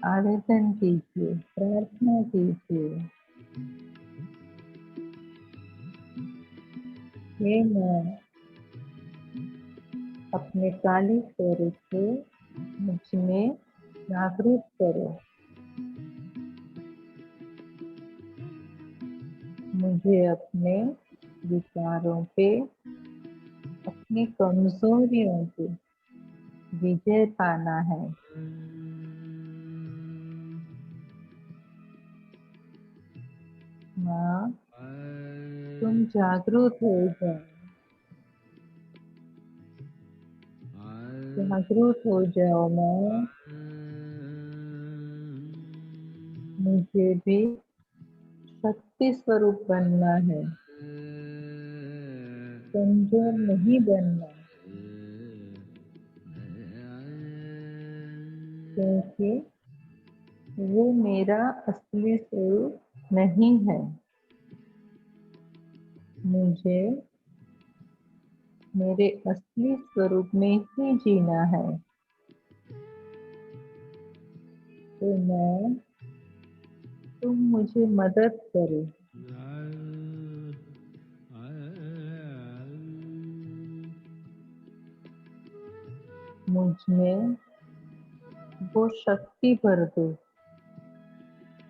आवेदन कीजिए, प्रार्थना कीजिए। हे माँ, अपने काली स्वरूप को मुझ में जागरूक करो, मुझे अपने विचारों पे, अपनी कमजोरियों पे विजय पाना है। माँ, तुम जागरूक हो जाओ, जागरूक हो जाओ माँ। मुझे भी शक्ति स्वरूप बनना है, कमजोर नहीं बनना, क्योंकि वो मेरा असली स्वरूप नहीं है। मुझे मेरे असली स्वरूप में ही जीना है। तो मैं, तुम मुझे मदद करो, मुझ में वो शक्ति भर दो,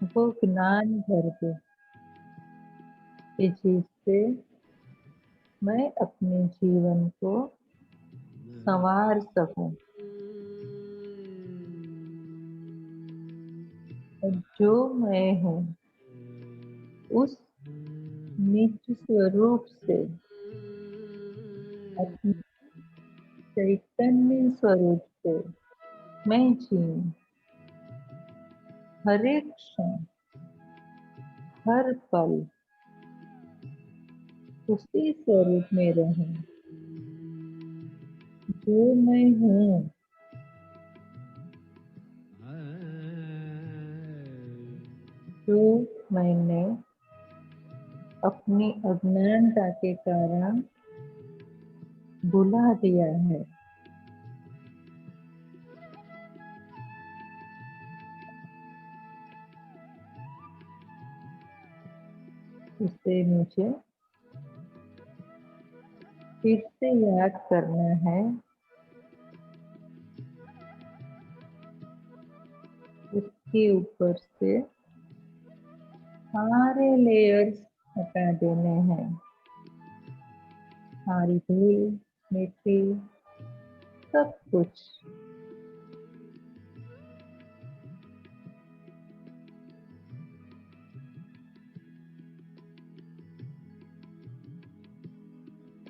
वो ज्ञान भर दो कि जिससे मैं अपने जीवन को संवार सकूं और जो मैं हूँ उस निज स्वरूप से, अपने चैतन्य स्वरूप से मैं जीऊं, हर एक क्षण, हर पल उसी स्वरूप में रहूं जो मैं हूँ, जो मैंने अपनी अज्ञानता के कारण भुला दिया है। इसे मुझे फिर से याद करना है, उसके ऊपर से सारे लेयर्स हटा देने हैं, सारी धूल मिट्टी सब कुछ।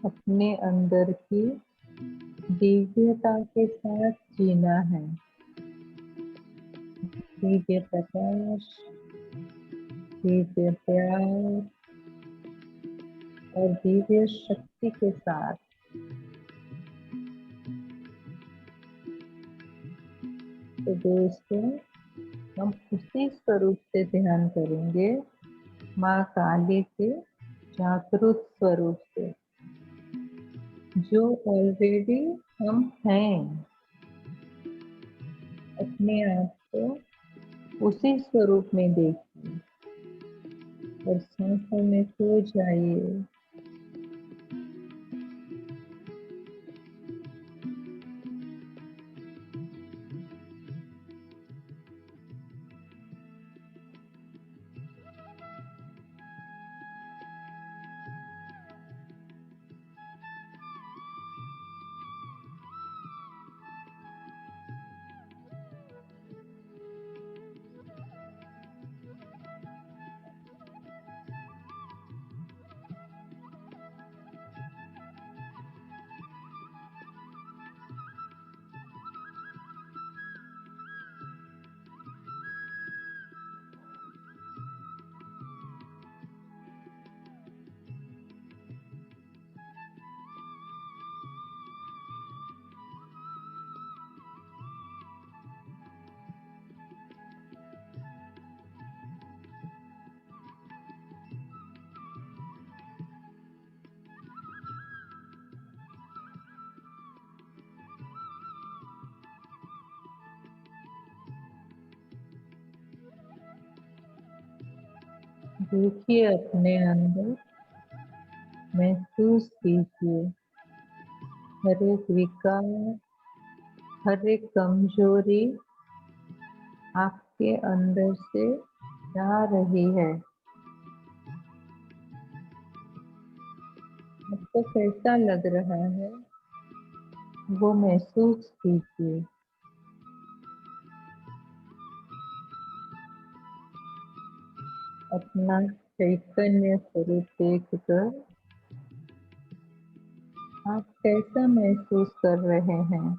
अपने अंदर की दिव्यता के साथ जीना है, दिव्य प्रकाश, दिव्य प्यार और दिव्य शक्ति के साथ। तो दोस्तों, हम उसी स्वरूप से ध्यान करेंगे, माँ काली के जागृत स्वरूप से, जो ऑलरेडी हम हैं। अपने आप को उसी स्वरूप में देखिए और सांसों में खो जाइए। देखिए अपने अंदर, महसूस कीजिए हर एक विकार, हर एक कमजोरी आपके अंदर से जा रही है। आपको कैसा लग रहा है वो महसूस कीजिए। अपना चैतन्य स्वरूप देखकर आप कैसा महसूस कर रहे हैं।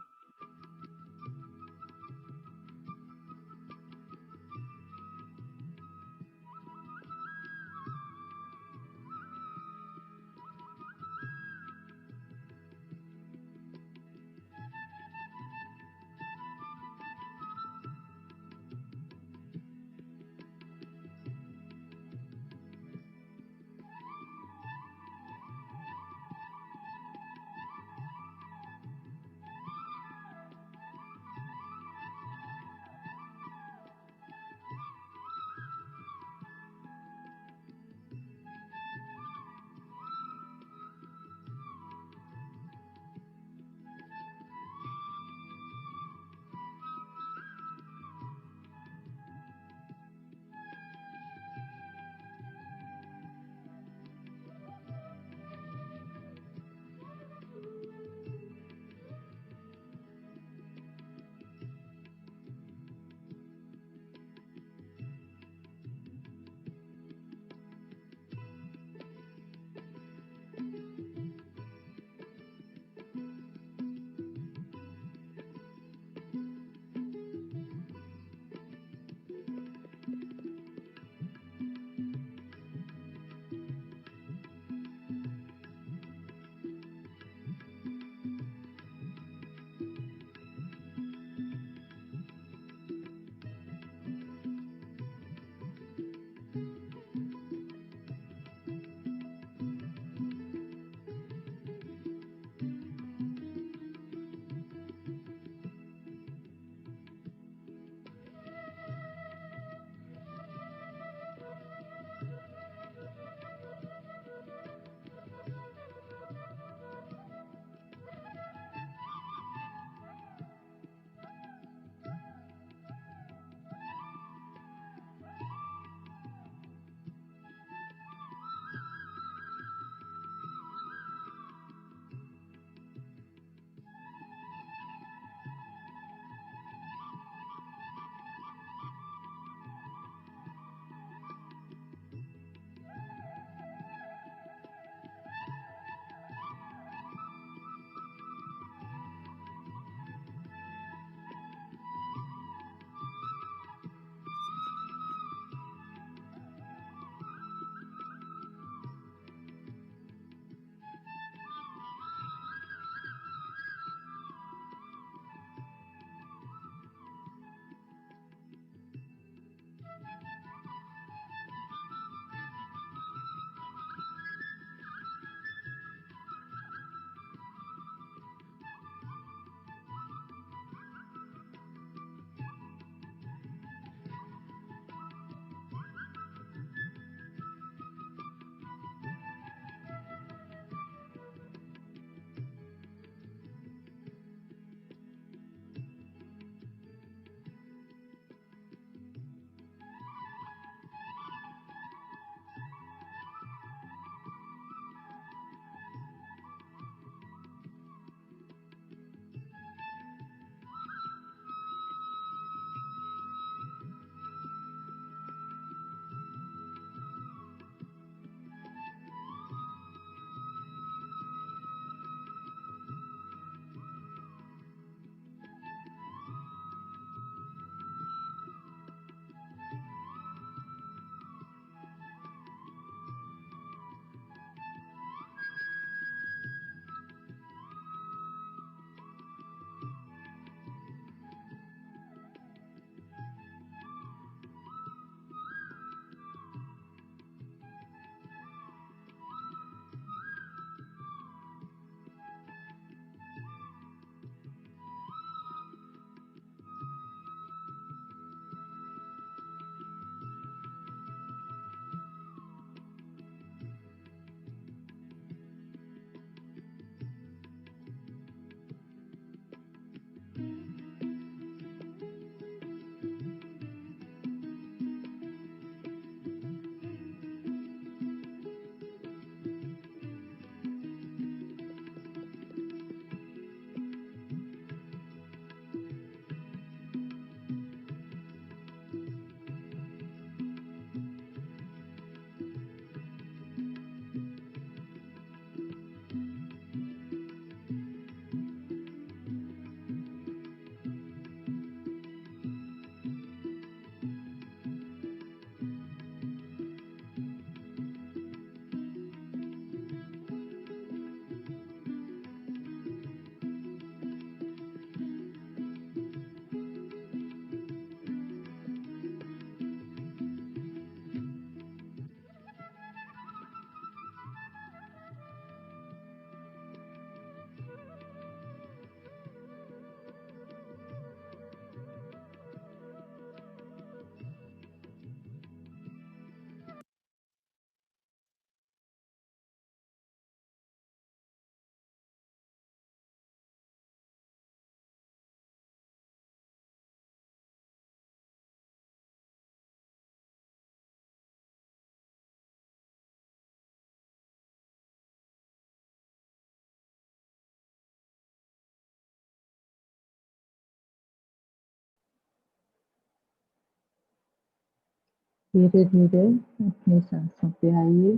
धीरे धीरे अपनी सांसों पे आइए।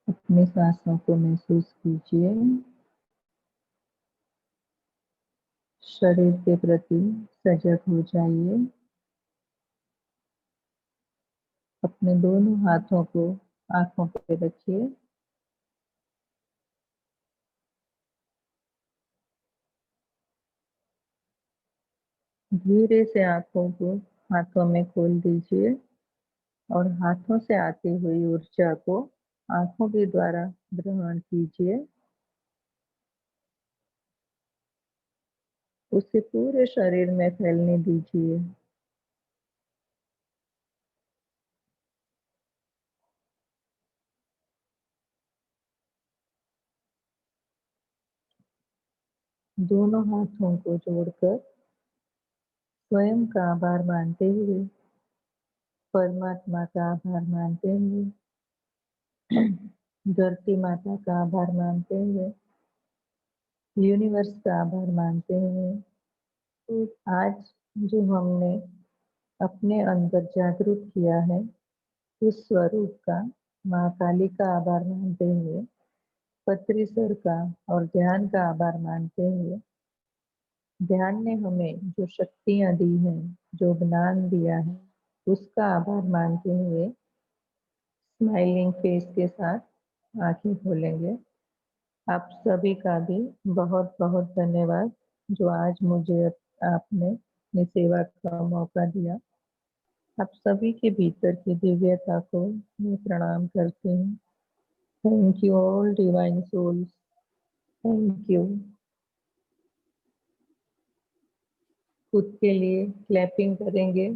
अपनी सांसों को महसूस कीजिए। शरीर के प्रति सजग हो जाइए। अपने दोनों हाथों को आंखों पे रखिए। धीरे से आंखों को हाथों में खोल दीजिए और हाथों से आती हुई ऊर्जा को आंखों के द्वारा ग्रहण कीजिए। उसे पूरे शरीर में फैलने दीजिए। दोनों हाथों को जोड़कर स्वयं का आभार मानते हुए, परमात्मा का आभार मानते हुए, धरती माता का आभार मानते हुए, यूनिवर्स का आभार मानते हुए, तो आज जो हमने अपने अंदर जागरूक किया है उस स्वरूप का, माँ काली का आभार मानते हुए, पत्री सर का और ध्यान का आभार मानते हुए, ध्यान ने हमें जो शक्तियाँ दी हैं, जो ज्ञान दिया है, उसका आभार मानते हुए स्माइलिंग फेस के साथ आँखें खोलेंगे। आप सभी का भी बहुत-बहुत धन्यवाद, जो आज मुझे आपने अपनी सेवा का मौका दिया। आप सभी के भीतर की दिव्यता को मैं प्रणाम करती हूँ। Thank you all divine souls. Thank you. खुद के लिए क्लैपिंग करेंगे।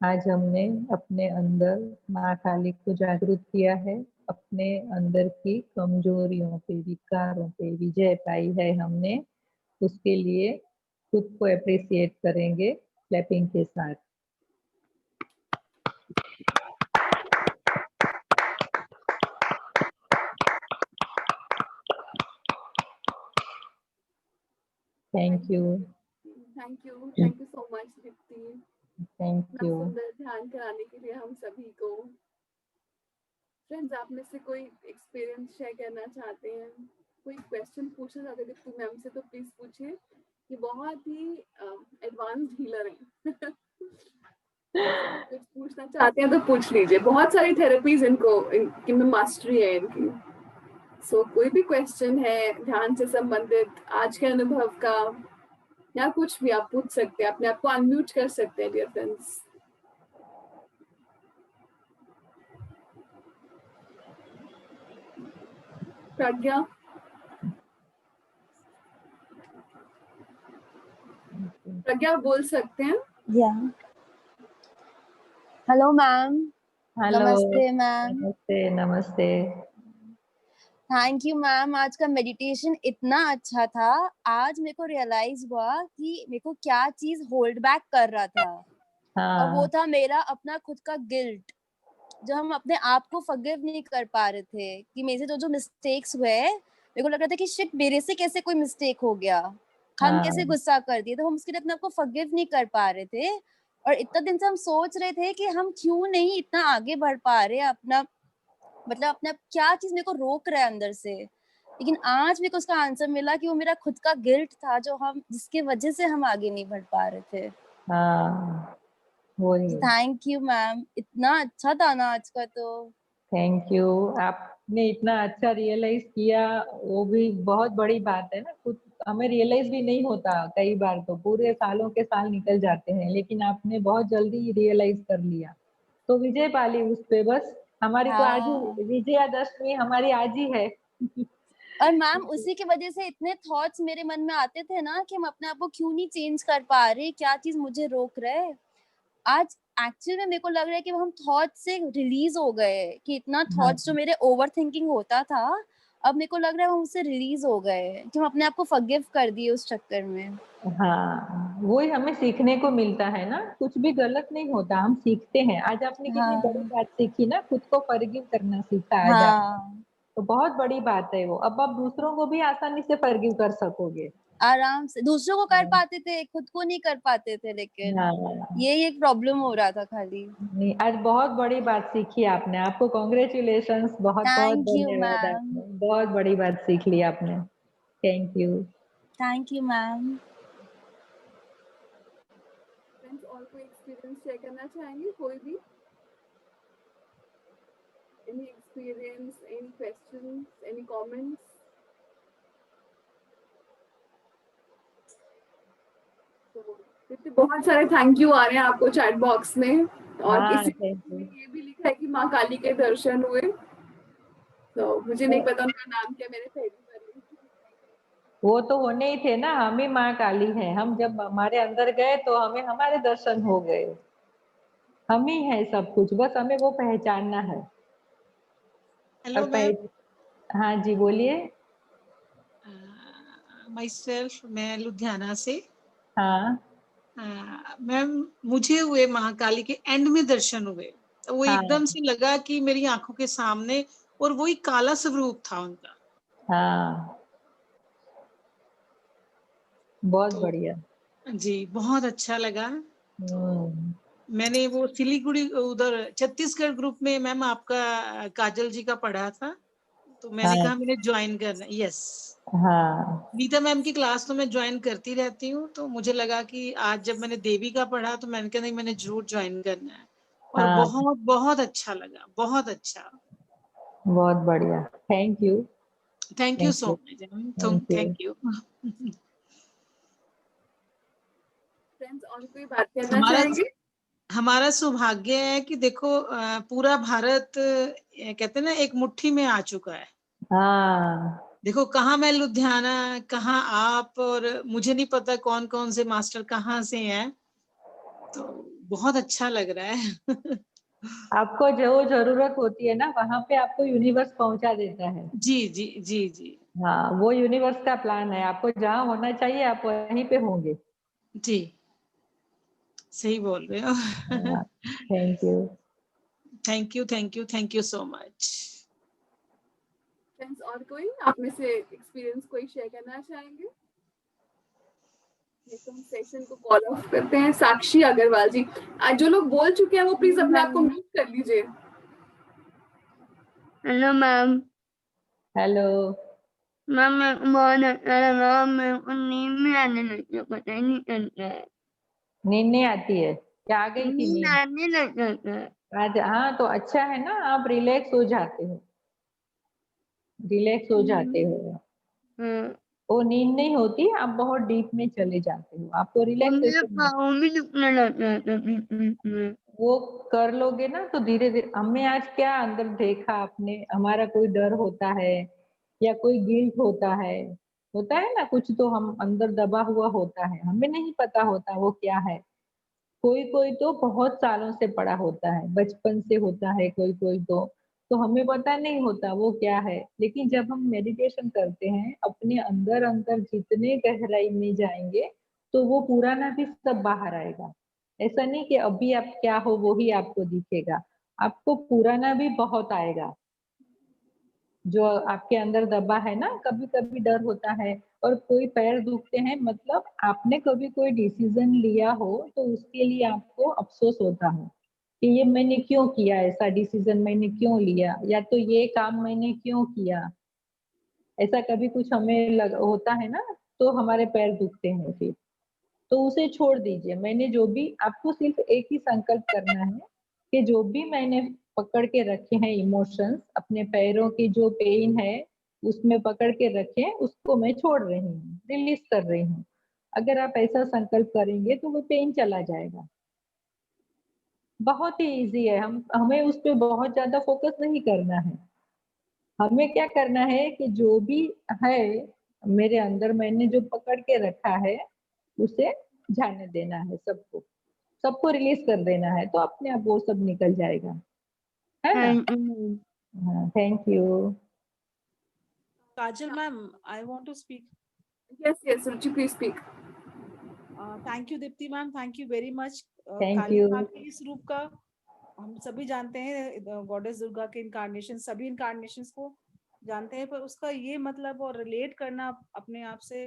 आज हमने अपने अंदर माँ काली को जागरूक किया है, अपने अंदर की कमजोरियों पे, विकारों पे विजय पाई है हमने। उसके लिए खुद को अप्रिशिएट करेंगे क्लैपिंग के साथ। Thank you. Thank you so much Dipti, thank इतना यू। सुंदर ध्यान कराने के लिए हम सभी को। फ्रेंड्स, आप में से कोई एक्सपीरियंस शेयर करना चाहते हैं, कोई क्वेश्चन पूछना चाहते हैं दीप्ति मैम से, तो प्लीज पूछिए। ये बहुत ही एडवांस्ड हीलर हैं। कुछ पूछना चाहते हैं तो पूछ लीजिए। बहुत सारी थेरेपीज इनमें मास्टरी है इनकी। सो कोई भी क्वेश्चन है ध्यान से संबंधित, आज के अनुभव का, या कुछ भी आप पूछ सकते हैं। अपने आप को अनम्यूट कर सकते हैं डियर फ्रेंड्स। प्रज्ञा, प्रज्ञा बोल सकते हैं। या हेलो मैम। हेलो। नमस्ते मैम। नमस्ते। नमस्ते। Thank you ma'am. आज का मेडिटेशन इतना अच्छा था। आज मेरे को रियलाइज हुआ कि मेरे को क्या चीज होल्ड बैक कर रहा था। और वो हाँ। था मेरा अपना खुद का गिल्ट, जो हम अपने आप को फॉरगिव नहीं कर पा रहे थे कि मेरे से जो मिस्टेक्स हुए, मेरे को लग रहा था कि शिट, मेरे से कैसे कोई मिस्टेक हो गया, हम कैसे हाँ। गुस्सा कर दिए। तो हम उसके लिए अपने आप को फॉरगिव नहीं कर पा रहे थे। और इतना दिन से हम सोच रहे थे कि हम क्यों नहीं इतना आगे बढ़ पा रहे, अपना मतलब अपने क्या चीज मेरे को रोक रहा है अंदर से। लेकिन आज मेरे को उसका आंसर मिला कि वो मेरा खुद का गिल्ट था, जो हम जिसके वजह से हम आगे नहीं बढ़ पा रहे थे। हाँ, वही। थैंक यू मैम, इतना अच्छा था ना आज का। तो थैंक यू। आपने इतना अच्छा रियलाइज किया, वो भी बहुत बड़ी बात है ना। खुद हमें रियलाइज भी नहीं होता, कई बार तो पूरे सालों के साल निकल जाते हैं, लेकिन आपने बहुत जल्दी रियलाइज कर लिया, तो विजय पाली उस पे। बस हमारी तो आज हाँ, ही विजयादशमी हमारी आज ही है। और मैम उसी की वजह से इतने थॉट्स मेरे मन में आते थे ना कि हम अपने आप को क्यों नहीं चेंज कर पा रहे, क्या चीज मुझे रोक रहा है। आज एक्चुअली में मेरे को लग रहा है कि हम थॉट से रिलीज हो गए, कि इतना हाँ। थॉट्स जो मेरे ओवर थिंकिंग होता था, अब मेरे को लग रहा है हम उससे रिलीज हो गए, कि हम अपने आप को फॉरगिव कर दिए उस चक्कर में। हाँ, वही हमें सीखने को मिलता है ना, कुछ भी गलत नहीं होता, हम सीखते हैं। आज आपने कितनी बड़ी हाँ बात सीखी ना, खुद को फॉरगिव करना सीखा आज आपने, हाँ तो बहुत बड़ी बात है वो। अब आप दूसरों को भी आसानी से फॉरगिव कर सकोगे। आराम से दूसरों को कर पाते थे, खुद को नहीं कर पाते थे, लेकिन हाँ यही एक प्रॉब्लम हो रहा था खाली। नहीं, आज बहुत बड़ी बात सीखी आपने, आपको कॉन्ग्रेचुलेशंस, बहुत बहुत थैंक यू धन्यवाद, मैम। आपने बहुत बड़ी बात सीख ली आपने। Thank you. Thank you ma'am. Friends और कोई एक्सपीरियंस शेयर करना चाहेंगे, कोई भी? Any experience, any questions, any comments? तो दीप्ति बहुत सारे थैंक यू आ रहे हैं आपको चैट बॉक्स में, और हाँ किसी थैंक ने यू। ये भी लिखा है कि माँ काली के दर्शन हुए। तो मुझे नहीं पता उनका नाम क्या, मैंने पहली बार लिया। वो तो होने ही थे ना, हम ही माँ काली हैं, हम जब हमारे अंदर गए तो हमें हमारे दर्शन हो गए, हम ही हैं सब कुछ, बस हमें वो पहचानना है। हेलो और मैम। हाँ जी बोलिए। माई सेल्फ, मैं लुधियाना से। हाँ मैम मुझे हुए महाकाली के एंड में दर्शन हुए, तो वो हाँ एकदम से लगा कि मेरी आंखों के सामने, और वही काला स्वरूप था उनका। हाँ बहुत तो बढ़िया। जी बहुत अच्छा लगा। हम्म। मैंने वो सिलीगुड़ी उधर छत्तीसगढ़ ग्रुप में मैम आपका काजल जी का पढ़ा था, तो मैंने हाँ कहा मैंने ज्वाइन करना। यस, हाँ नीता मैम की क्लास तो मैं ज्वाइन करती रहती हूँ, तो मुझे लगा कि आज जब मैंने देवी का पढ़ा तो मैंने कहा नहीं, मैंने जरूर ज्वाइन करना है, और हाँ बहुत बहुत अच्छा लगा, बहुत अच्छा। बहुत बढ़िया। Thank you. Thank you thank so you. Much, thank you. Thank you. Friends और कोई बात करना हमारा चाहेंगे? हमारा सौभाग्य है कि देखो पूरा भारत कहते हैं ना एक मुट्ठी में आ चुका है। हाँ देखो कहाँ मैं लुधियाना, कहाँ आप, और मुझे नहीं पता कौन कौन से मास्टर कहाँ से हैं, तो बहुत अच्छा लग रहा है। आपको जो जरूरत होती है ना, वहां पे आपको यूनिवर्स पहुंचा देता है। जी जी जी जी हाँ वो यूनिवर्स का प्लान है, आपको जहाँ होना चाहिए आप वहीं पे होंगे। जी, सही बोल रहे हो। हाँ thank you. Thank you thank you thank you so much. Friends और कोई आप में से एक्सपीरियंस कोई शेयर करना चाहेंगे? नहीं तो हम सेशन को कॉल ऑफ करते हैं। साक्षी अग्रवाल जी, आज जो लोग बोल चुके हैं वो प्लीज अपने आप को म्यूट कर लीजिए। Hello ma'am. हेलो। मैम मेरे को बहुत अच्छा लगा, मेरे को नींद नहीं आने लगी, पता ही नहीं चलता है। नींद नहीं आती है क्या? आ गई थी नींद नींद आने लग जाता है। आज? हाँ तो अच्छा है ना, आप रिलैक्स हो जाते हो, रिलैक्स हो जाते हो। हाँ, वो नींद नहीं होती, आप बहुत डीप में चले जाते हो, आपको और मेरे रिलैक्सेशन। पाँव भी दुखने लग जाते हैं बीच में। वो कर लोगे ना तो धीरे धीरे। हमने आज क्या अंदर देखा आपने, हमारा कोई डर होता है या कोई गिल्ट होता है ना कुछ, तो हम अंदर दबा हुआ होता है, हमें नहीं पता होता वो क्या है। कोई कोई तो बहुत सालों से पड़ा होता है, बचपन से होता है, कोई कोई तो हमें पता नहीं होता वो क्या है। लेकिन जब हम मेडिटेशन करते हैं, अपने अंदर अंदर जितने गहराई में जाएंगे तो वो पुराना भी सब बाहर आएगा। ऐसा नहीं कि अभी आप क्या हो वो ही आपको दिखेगा, आपको पुराना भी बहुत आएगा जो आपके अंदर दबा है ना। कभी कभी डर होता है और कोई पैर दुखते हैं, मतलब आपने कभी कोई डिसीजन लिया हो तो उसके लिए आपको अफसोस होता हो कि ये मैंने क्यों किया, ऐसा डिसीजन मैंने क्यों लिया, या तो ये काम मैंने क्यों किया। ऐसा कभी कुछ हमें होता है ना, तो हमारे पैर दुखते हैं फिर। तो उसे छोड़ दीजिए। मैंने जो भी, आपको सिर्फ एक ही संकल्प करना है कि जो भी मैंने पकड़ के रखे हैं इमोशंस, अपने पैरों की जो पेन है उसमें पकड़ के रखे, उसको मैं छोड़ रही हूँ, रिलीज कर रही हूँ। अगर आप ऐसा संकल्प करेंगे तो वो पेन चला जाएगा। बहुत ही इजी है, हमें उस पर बहुत ज्यादा फोकस नहीं करना है। हमें क्या करना है कि जो भी है मेरे अंदर, मैंने जो पकड़ के रखा है उसे जाने देना है, सबको सबको रिलीज कर देना है, तो अपने आप वो सब निकल जाएगा, है ना। Thank you. हाँ thank you. Kajal ma'am, I want to speak. Yes yes Ruchi please speak. Thank you Dipti ma'am, thank you very much. Thank काली यू। माँ के इस रूप का हम सभी जानते हैं, गॉडेस दुर्गा के इनकारनेशन, सभी इनकारनेशंस को जानते हैं, पर उसका ये मतलब और रिलेट करना अपने आप से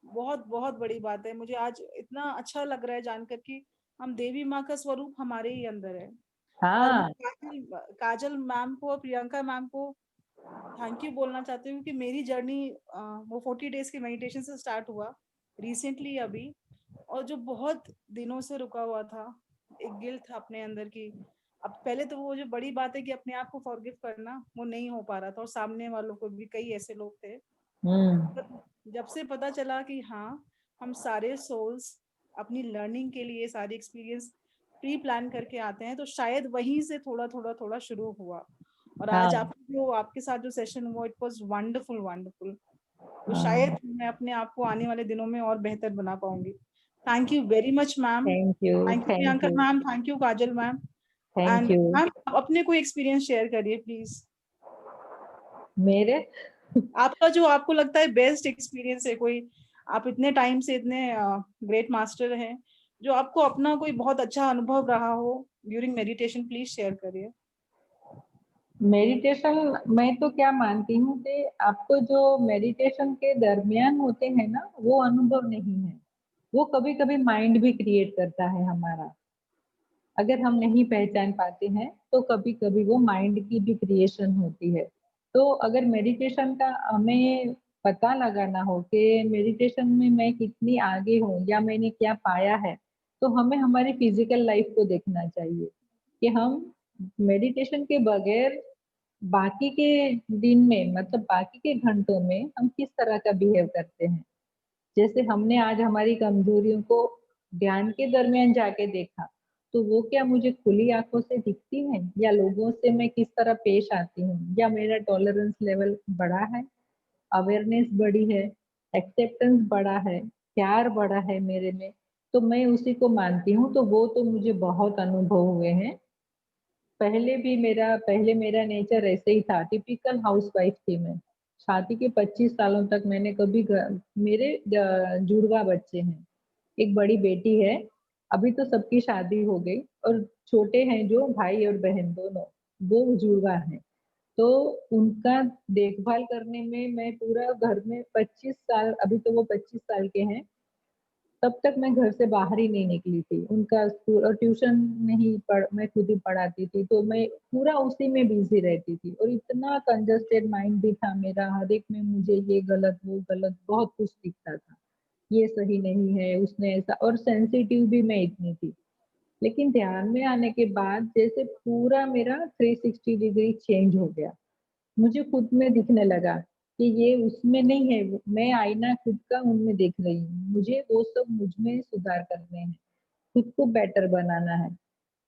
बहुत बहुत बड़ी बात है। मुझे आज इतना अच्छा लग रहा है जानकर कि हम देवी माँ का स्वरूप हमारे ही अंदर है। और मैं हाँ। काजल मैम को, प्रियंका मैम को थैंक यू बोलना चाहती हूँ कि मेरी जर्नी वो 40 डेज के मेडिटेशन से स्टार्ट हुआ रिसेंटली अभी, और जो बहुत दिनों से रुका हुआ था, एक गिल्ट था अपने अंदर की। अब पहले तो वो जो बड़ी बात है कि अपने आप को फॉरगिव करना, वो नहीं हो पा रहा था, और सामने वालों को भी कई ऐसे लोग थे। हम्म। जब से पता चला कि हाँ, हम सारे सोल्स अपनी लर्निंग के लिए सारी एक्सपीरियंस प्री प्लान करके आते हैं, तो शायद वहीं से थोड़ा थोड़ा थोड़ा शुरू हुआ। और आज हाँ। आप जो आपके साथ जो सेशन हुआ, इट वाज वंडरफुल वंडरफुल। तो शायद हाँ। मैं अपने आप को आने वाले दिनों में और बेहतर बना पाऊंगी। Thank you very much ma'am. Thank you. Thank you thank Priyanka you. Ma'am, thank you Kajal ma'am. Thank and you. Ma'am अपने कोई एक्सपीरियंस शेयर करिए प्लीज। मेरे आपका जो आपको लगता है बेस्ट एक्सपीरियंस है कोई, आप इतने टाइम से इतने ग्रेट मास्टर हैं, जो आपको अपना कोई बहुत अच्छा अनुभव रहा हो ड्यूरिंग मेडिटेशन, प्लीज शेयर करिए। मेडिटेशन, मैं तो क्या मानती हूँ कि आपको जो मेडिटेशन के दरमियान होते हैं ना, वो अनुभव नहीं है। वो कभी कभी माइंड भी क्रिएट करता है हमारा। अगर हम नहीं पहचान पाते हैं तो कभी कभी वो माइंड की भी क्रिएशन होती है। तो अगर मेडिटेशन का हमें पता लगाना हो कि मेडिटेशन में मैं कितनी आगे हूँ या मैंने क्या पाया है, तो हमें हमारी फिजिकल लाइफ को देखना चाहिए कि हम मेडिटेशन के बगैर बाकी के दिन में, मतलब बाकी के घंटों में हम किस तरह का बिहेव करते हैं। जैसे हमने आज हमारी कमजोरियों को ध्यान के दरमियान जाके देखा, तो वो क्या मुझे खुली आंखों से दिखती है, या लोगों से मैं किस तरह पेश आती हूँ, या मेरा टॉलरेंस लेवल बढ़ा है, अवेयरनेस बढ़ी है, एक्सेप्टेंस बढ़ा है, प्यार बढ़ा है मेरे में, तो मैं उसी को मानती हूँ। तो वो तो मुझे बहुत अनुभव हुए हैं। पहले मेरा नेचर ऐसे ही था, टिपिकल हाउसवाइफ थी मैं। शादी के 25 सालों तक मैंने कभी मेरे जुड़वा बच्चे हैं, एक बड़ी बेटी है, अभी तो सबकी शादी हो गई, और छोटे हैं जो भाई और बहन दोनों, वो जुड़वा हैं। तो उनका देखभाल करने में मैं पूरा घर में 25 साल, अभी तो वो 25 साल के हैं, तब तक मैं घर से बाहर ही नहीं निकली थी। उनका स्कूल और ट्यूशन नहीं पढ़ मैं खुद ही पढ़ाती थी, तो मैं पूरा उसी में बिजी रहती थी, और इतना कंजस्टेड माइंड भी था मेरा, हर एक में मुझे ये गलत वो गलत बहुत कुछ दिखता था, ये सही नहीं है, उसने ऐसा, और सेंसिटिव भी मैं इतनी थी। लेकिन ध्यान में आने के बाद जैसे पूरा मेरा 360 डिग्री चेंज हो गया। मुझे खुद में दिखने लगा कि ये उसमें नहीं है, मैं आईना खुद का उनमें देख रही हूँ, मुझे वो सब मुझ में सुधार करने हैं, खुद को बेटर बनाना है।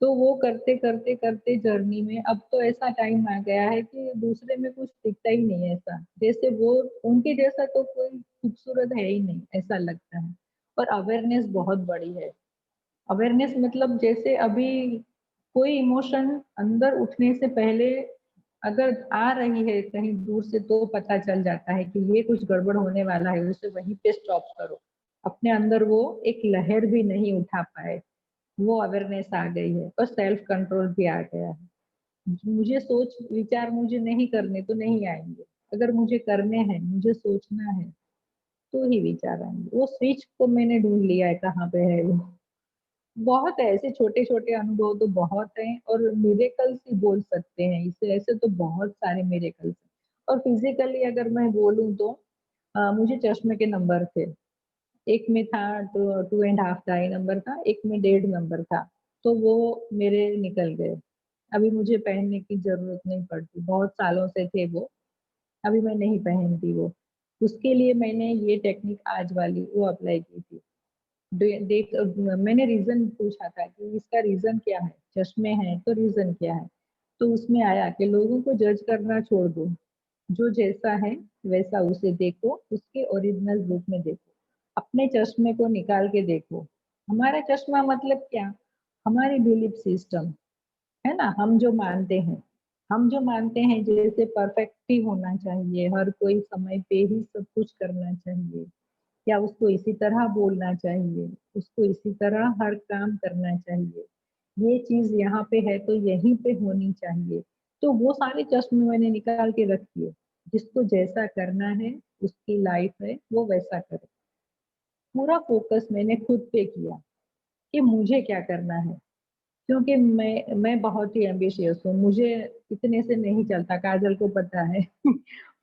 तो वो करते करते करते जर्नी में अब तो ऐसा टाइम आ गया है कि दूसरे में कुछ दिखता ही नहीं है, ऐसा जैसे वो उनके जैसा तो कोई खूबसूरत है ही नहीं, ऐसा लगता है। और अवेयरनेस बहुत बड़ी है। अवेयरनेस मतलब जैसे अभी कोई इमोशन अंदर उठने से पहले अगर आ रही है कहीं दूर से, तो पता चल जाता है कि ये कुछ गड़बड़ होने वाला है, उसे वहीं पे स्टॉप करो। अपने अंदर वो एक लहर भी नहीं उठा पाए, वो अवेयरनेस आ गई है, और सेल्फ कंट्रोल भी आ गया है। मुझे सोच विचार मुझे नहीं करने तो नहीं आएंगे, अगर मुझे करने हैं, मुझे सोचना है, तो ही विचार आएंगे। वो स्विच को मैंने ढूंढ लिया है, कहाँ पे है वो। बहुत है ऐसे छोटे छोटे अनुभव, तो बहुत हैं, और मिरेकल्स ही बोल सकते हैं इसे, ऐसे तो बहुत सारे मिरेकल्स हैं। और फिजिकली अगर मैं बोलूं तो मुझे चश्मे के नंबर थे, एक में था 2.5 ढाई नंबर था, एक में 1.5 नंबर था, तो वो मेरे निकल गए। अभी मुझे पहनने की जरूरत नहीं पड़ती, बहुत सालों से थे वो, अभी मैं नहीं पहनती वो। उसके लिए मैंने ये टेक्निक आज वाली वो अप्लाई की थी। देख मैंने रीजन पूछा था कि इसका रीजन क्या है, चश्मे हैं तो रीजन क्या है। तो उसमें आया कि लोगों को जज करना छोड़ दो, जो जैसा है वैसा उसे देखो, उसके ओरिजिनल रूप में देखो, अपने चश्मे को निकाल के देखो। हमारा चश्मा मतलब क्या, हमारी बिलीफ सिस्टम है ना, हम जो मानते हैं जैसे परफेक्ट ही होना चाहिए, हर कोई समय पे ही सब कुछ करना चाहिए, या उसको इसी तरह बोलना चाहिए, उसको इसी तरह हर काम करना चाहिए, ये चीज यहाँ पे है तो यहीं पे होनी चाहिए। तो वो सारे चश्मे मैंने निकाल के रख दिए, जिसको जैसा करना है, उसकी लाइफ है वो वैसा करे। पूरा फोकस मैंने खुद पे किया कि मुझे क्या करना है, क्योंकि मैं बहुत ही एम्बिशियस हूँ, मुझे इतने से नहीं चलता, काजल को पता है।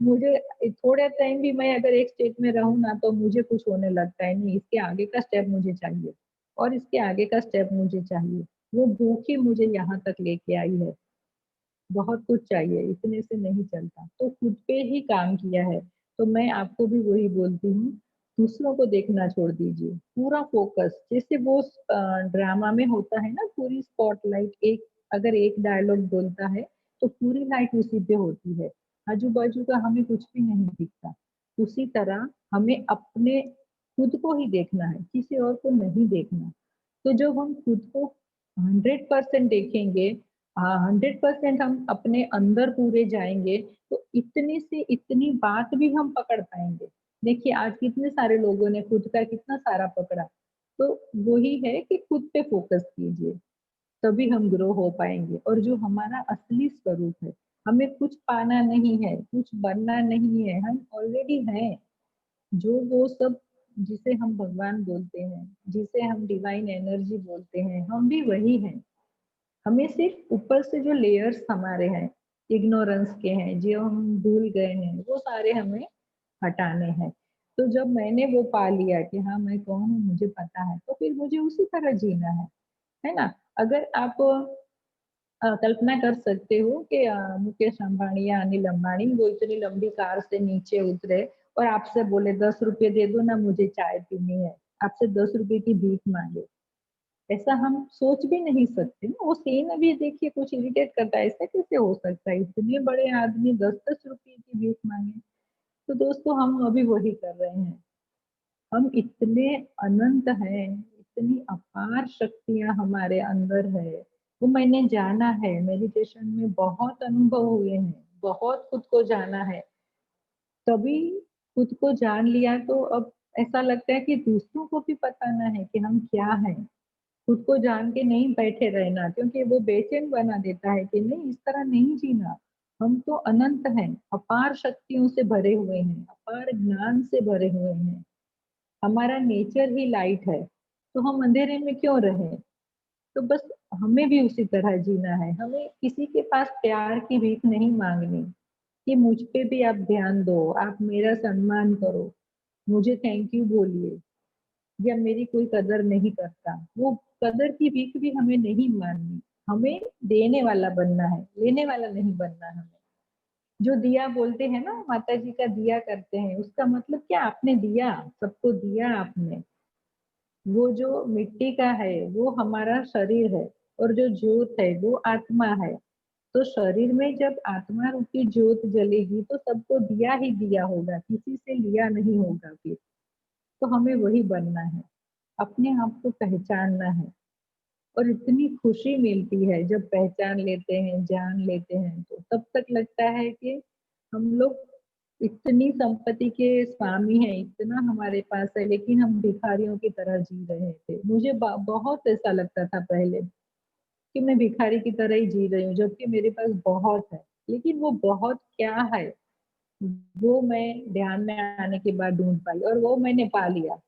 मुझे थोड़े टाइम भी मैं अगर एक स्टेट में रहूँ ना तो मुझे कुछ होने लगता है, नहीं इसके आगे का स्टेप मुझे चाहिए और इसके आगे का स्टेप मुझे चाहिए। वो भूख ही मुझे यहाँ तक लेके आई है, बहुत कुछ चाहिए, इतने से नहीं चलता। तो खुद पे ही काम किया है। तो मैं आपको भी वही बोलती हूँ, दूसरों को देखना छोड़ दीजिए, पूरा फोकस जैसे वो ड्रामा में होता है ना, पूरी स्पॉटलाइट एक, अगर एक डायलॉग बोलता है तो पूरी लाइट उसी पे होती है, आजू-बाजू का हमें कुछ भी नहीं दिखता। उसी तरह हमें अपने खुद को ही देखना है, किसी और को नहीं देखना। तो जब हम खुद को 100% देखेंगे, हाँ 100% हम अपने अंदर पूरे जाएंगे, तो इतनी से इतनी बात भी हम पकड़ पाएंगे। देखिए आज कितने सारे लोगों ने खुद का कितना सारा पकड़ा। तो वही है कि खुद पे फोकस कीजिए, तभी हम ग्रो हो पाएंगे। और जो हमारा असली स्वरूप है, हमें कुछ पाना नहीं है, कुछ बनना नहीं है, हम ऑलरेडी हैं। जो वो सब जिसे हम भगवान बोलते हैं, जिसे हम डिवाइन एनर्जी बोलते हैं, हम भी वही हैं। हमें सिर्फ ऊपर से जो लेयर्स हमारे हैं, इग्नोरेंस के हैं, जो हम भूल गए हैं, वो सारे हमें हटाने हैं। तो जब मैंने वो पा लिया कि हाँ मैं कौन हूँ मुझे पता है, तो फिर मुझे उसी तरह जीना है ना। अगर आप कल्पना कर सकते हो कि मुकेश अंबानी या अनिल अंबानी वो इतनी लंबी कार से नीचे उतरे और आपसे बोले 10 रुपए दे दो ना, मुझे चाय पीनी है, आपसे 10 रुपए की भीख मांगे, ऐसा हम सोच भी नहीं सकते ना। वो सीन अभी देखिए कुछ इरिटेट करता है, ऐसा कैसे हो सकता है, इतने बड़े आदमी 10-10 रुपए की भीख मांगे। तो दोस्तों हम अभी वही कर रहे हैं, हम इतने अनंत हैं, इतनी अपार शक्तियां हमारे अंदर है। वो मैंने जाना है, मेडिटेशन में बहुत अनुभव हुए हैं, बहुत खुद को जाना है। तभी खुद को जान लिया तो अब ऐसा लगता है कि दूसरों को भी बताना है कि हम क्या हैं। खुद को जान के नहीं बैठे रहना, क्योंकि वो बेचैन बना देता है कि नहीं इस तरह नहीं जीना। हम तो अनंत हैं, अपार शक्तियों से भरे हुए हैं, अपार ज्ञान से भरे हुए हैं, हमारा नेचर ही लाइट है, तो हम अंधेरे में क्यों रहें। तो बस हमें भी उसी तरह जीना है, हमें किसी के पास प्यार की भीख नहीं मांगनी कि मुझ पे भी आप ध्यान दो, आप मेरा सम्मान करो, मुझे थैंक यू बोलिए, या मेरी कोई कदर नहीं करता। वो कदर की भीख भी हमें नहीं माननी, हमें देने वाला बनना है, लेने वाला नहीं बनना हमें। जो दिया बोलते हैं ना, माता जी का दिया करते हैं, उसका मतलब क्या, आपने दिया, सबको दिया आपने। वो जो मिट्टी का है वो हमारा शरीर है, और जो ज्योत है वो आत्मा है। तो शरीर में जब आत्मा रूपी ज्योत जलेगी तो सबको दिया ही दिया होगा, किसी से लिया नहीं होगा फिर। तो हमें वही बनना है, अपने आप को पहचानना है। और इतनी खुशी मिलती है जब पहचान लेते हैं, जान लेते हैं, तो तब तक लगता है कि हम लोग इतनी संपत्ति के स्वामी हैं, इतना हमारे पास है, लेकिन हम भिखारियों की तरह जी रहे थे। मुझे बहुत ऐसा लगता था पहले कि मैं भिखारी की तरह ही जी रही हूँ, जबकि मेरे पास बहुत है। लेकिन वो बहुत क्या है, वो मैं ध्यान में आने के बाद ढूंढ पाई, और वो मैंने पा लिया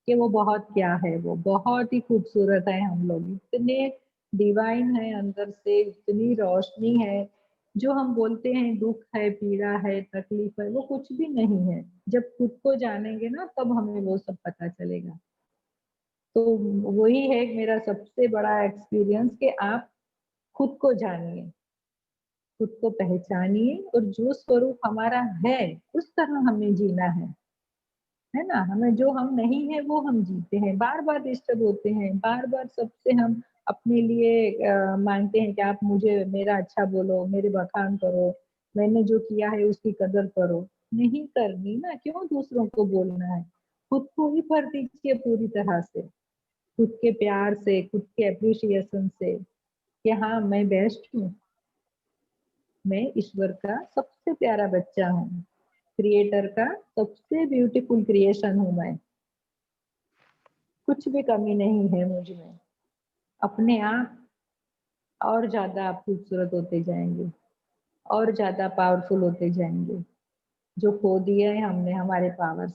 कि वो बहुत क्या है, वो बहुत ही खूबसूरत है। हम लोग इतने डिवाइन है अंदर से, इतनी रोशनी है। जो हम बोलते हैं दुख है, पीड़ा है, तकलीफ है, वो कुछ भी नहीं है। जब खुद को जानेंगे ना तब हमें वो सब पता चलेगा। तो वही है मेरा सबसे बड़ा एक्सपीरियंस कि आप खुद को जानिए, खुद को पहचानिए, और जो स्वरूप हमारा है उस तरह हमें जीना है ना। हमें जो हम नहीं है वो हम जीते हैं, बार बार डिस्टर्ब होते हैं, बार बार सबसे हम अपने लिए मांगते हैं कि आप मुझे मेरा अच्छा बोलो, मेरे बखान करो, मैंने जो किया है उसकी कदर करो। नहीं करनी ना, क्यों दूसरों को बोलना है, खुद को ही भर दीजिए पूरी तरह से, खुद के प्यार से, खुद के अप्रिसिएशन से, कि हाँ मैं बेस्ट हूँ, मैं ईश्वर का सबसे प्यारा बच्चा हूँ, क्रिएटर का सबसे ब्यूटीफुल क्रिएशन हूँ मैं, कुछ भी कमी नहीं है मुझ में। अपने आप और ज्यादा आप खूबसूरत होते जाएंगे, और ज्यादा पावरफुल होते जाएंगे, जो खो दिए हैं हमने हमारे पावर्स।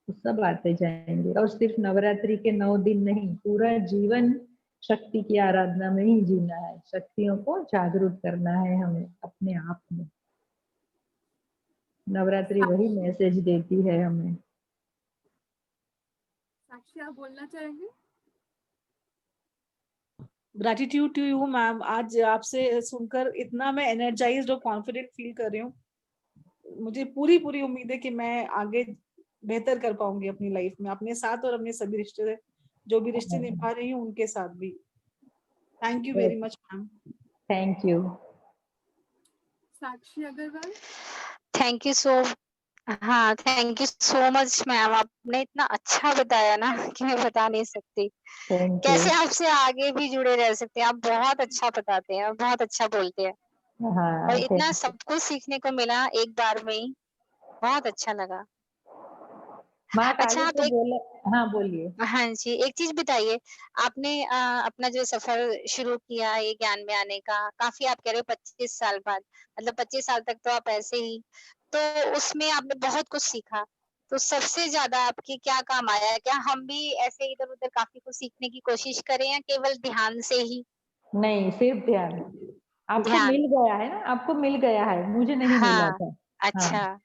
वो सब आते जाएंगे। और सिर्फ नवरात्रि के 9 दिन नहीं, पूरा जीवन शक्ति की आराधना में ही जीना है। शक्तियों को जागरूक करना है हमें अपने आप में। नवरात्रि वही मैसेज देती है हमें। साक्षी, आप बोलना चाहेंगे? ग्रेटिट्यूड टू यू मैम, आज आपसे सुनकर इतना मैं एनर्जाइज्ड और कॉन्फिडेंट फील कर रही हूँ। मुझे पूरी पूरी उम्मीद है कि मैं आगे बेहतर कर पाऊंगी अपनी लाइफ में, अपने साथ और अपने सभी रिश्ते, जो भी रिश्ते निभा रही हूँ उनके साथ भी। Thank you very much ma'am. Thank you. Sakshi Agarwal. Thank you so हाँ, thank you so much ma'am, आपने इतना अच्छा बताया ना कि मैं बता नहीं सकती थैंक यू। कैसे आपसे आगे भी जुड़े रह सकते हैं। आप बहुत अच्छा बताते हैं और बहुत अच्छा बोलते हैं और हाँ, इतना थैंक यू। सब कुछ सीखने को मिला एक बार में ही, बहुत अच्छा लगा। माँ अच्छा, काली आप को एक बोला। हाँ, बोलिए। हाँ जी, एक चीज बताइए, आपने अपना जो सफर शुरू किया ये ज्ञान में आने का, काफी आप कह रहे हो 25 साल बाद, मतलब 25 साल तक तो आप ऐसे ही, तो उसमें आपने बहुत कुछ सीखा, तो सबसे ज्यादा आपके क्या काम आया? क्या हम भी ऐसे इधर उधर काफी कुछ सीखने की कोशिश करें या केवल ध्यान से ही? नहीं, सिर्फ ध्यान। आपको ध्यान। मिल गया है ना, आपको मिल गया है, मुझे नहीं मिला हाँ, था। हाँ। अच्छा,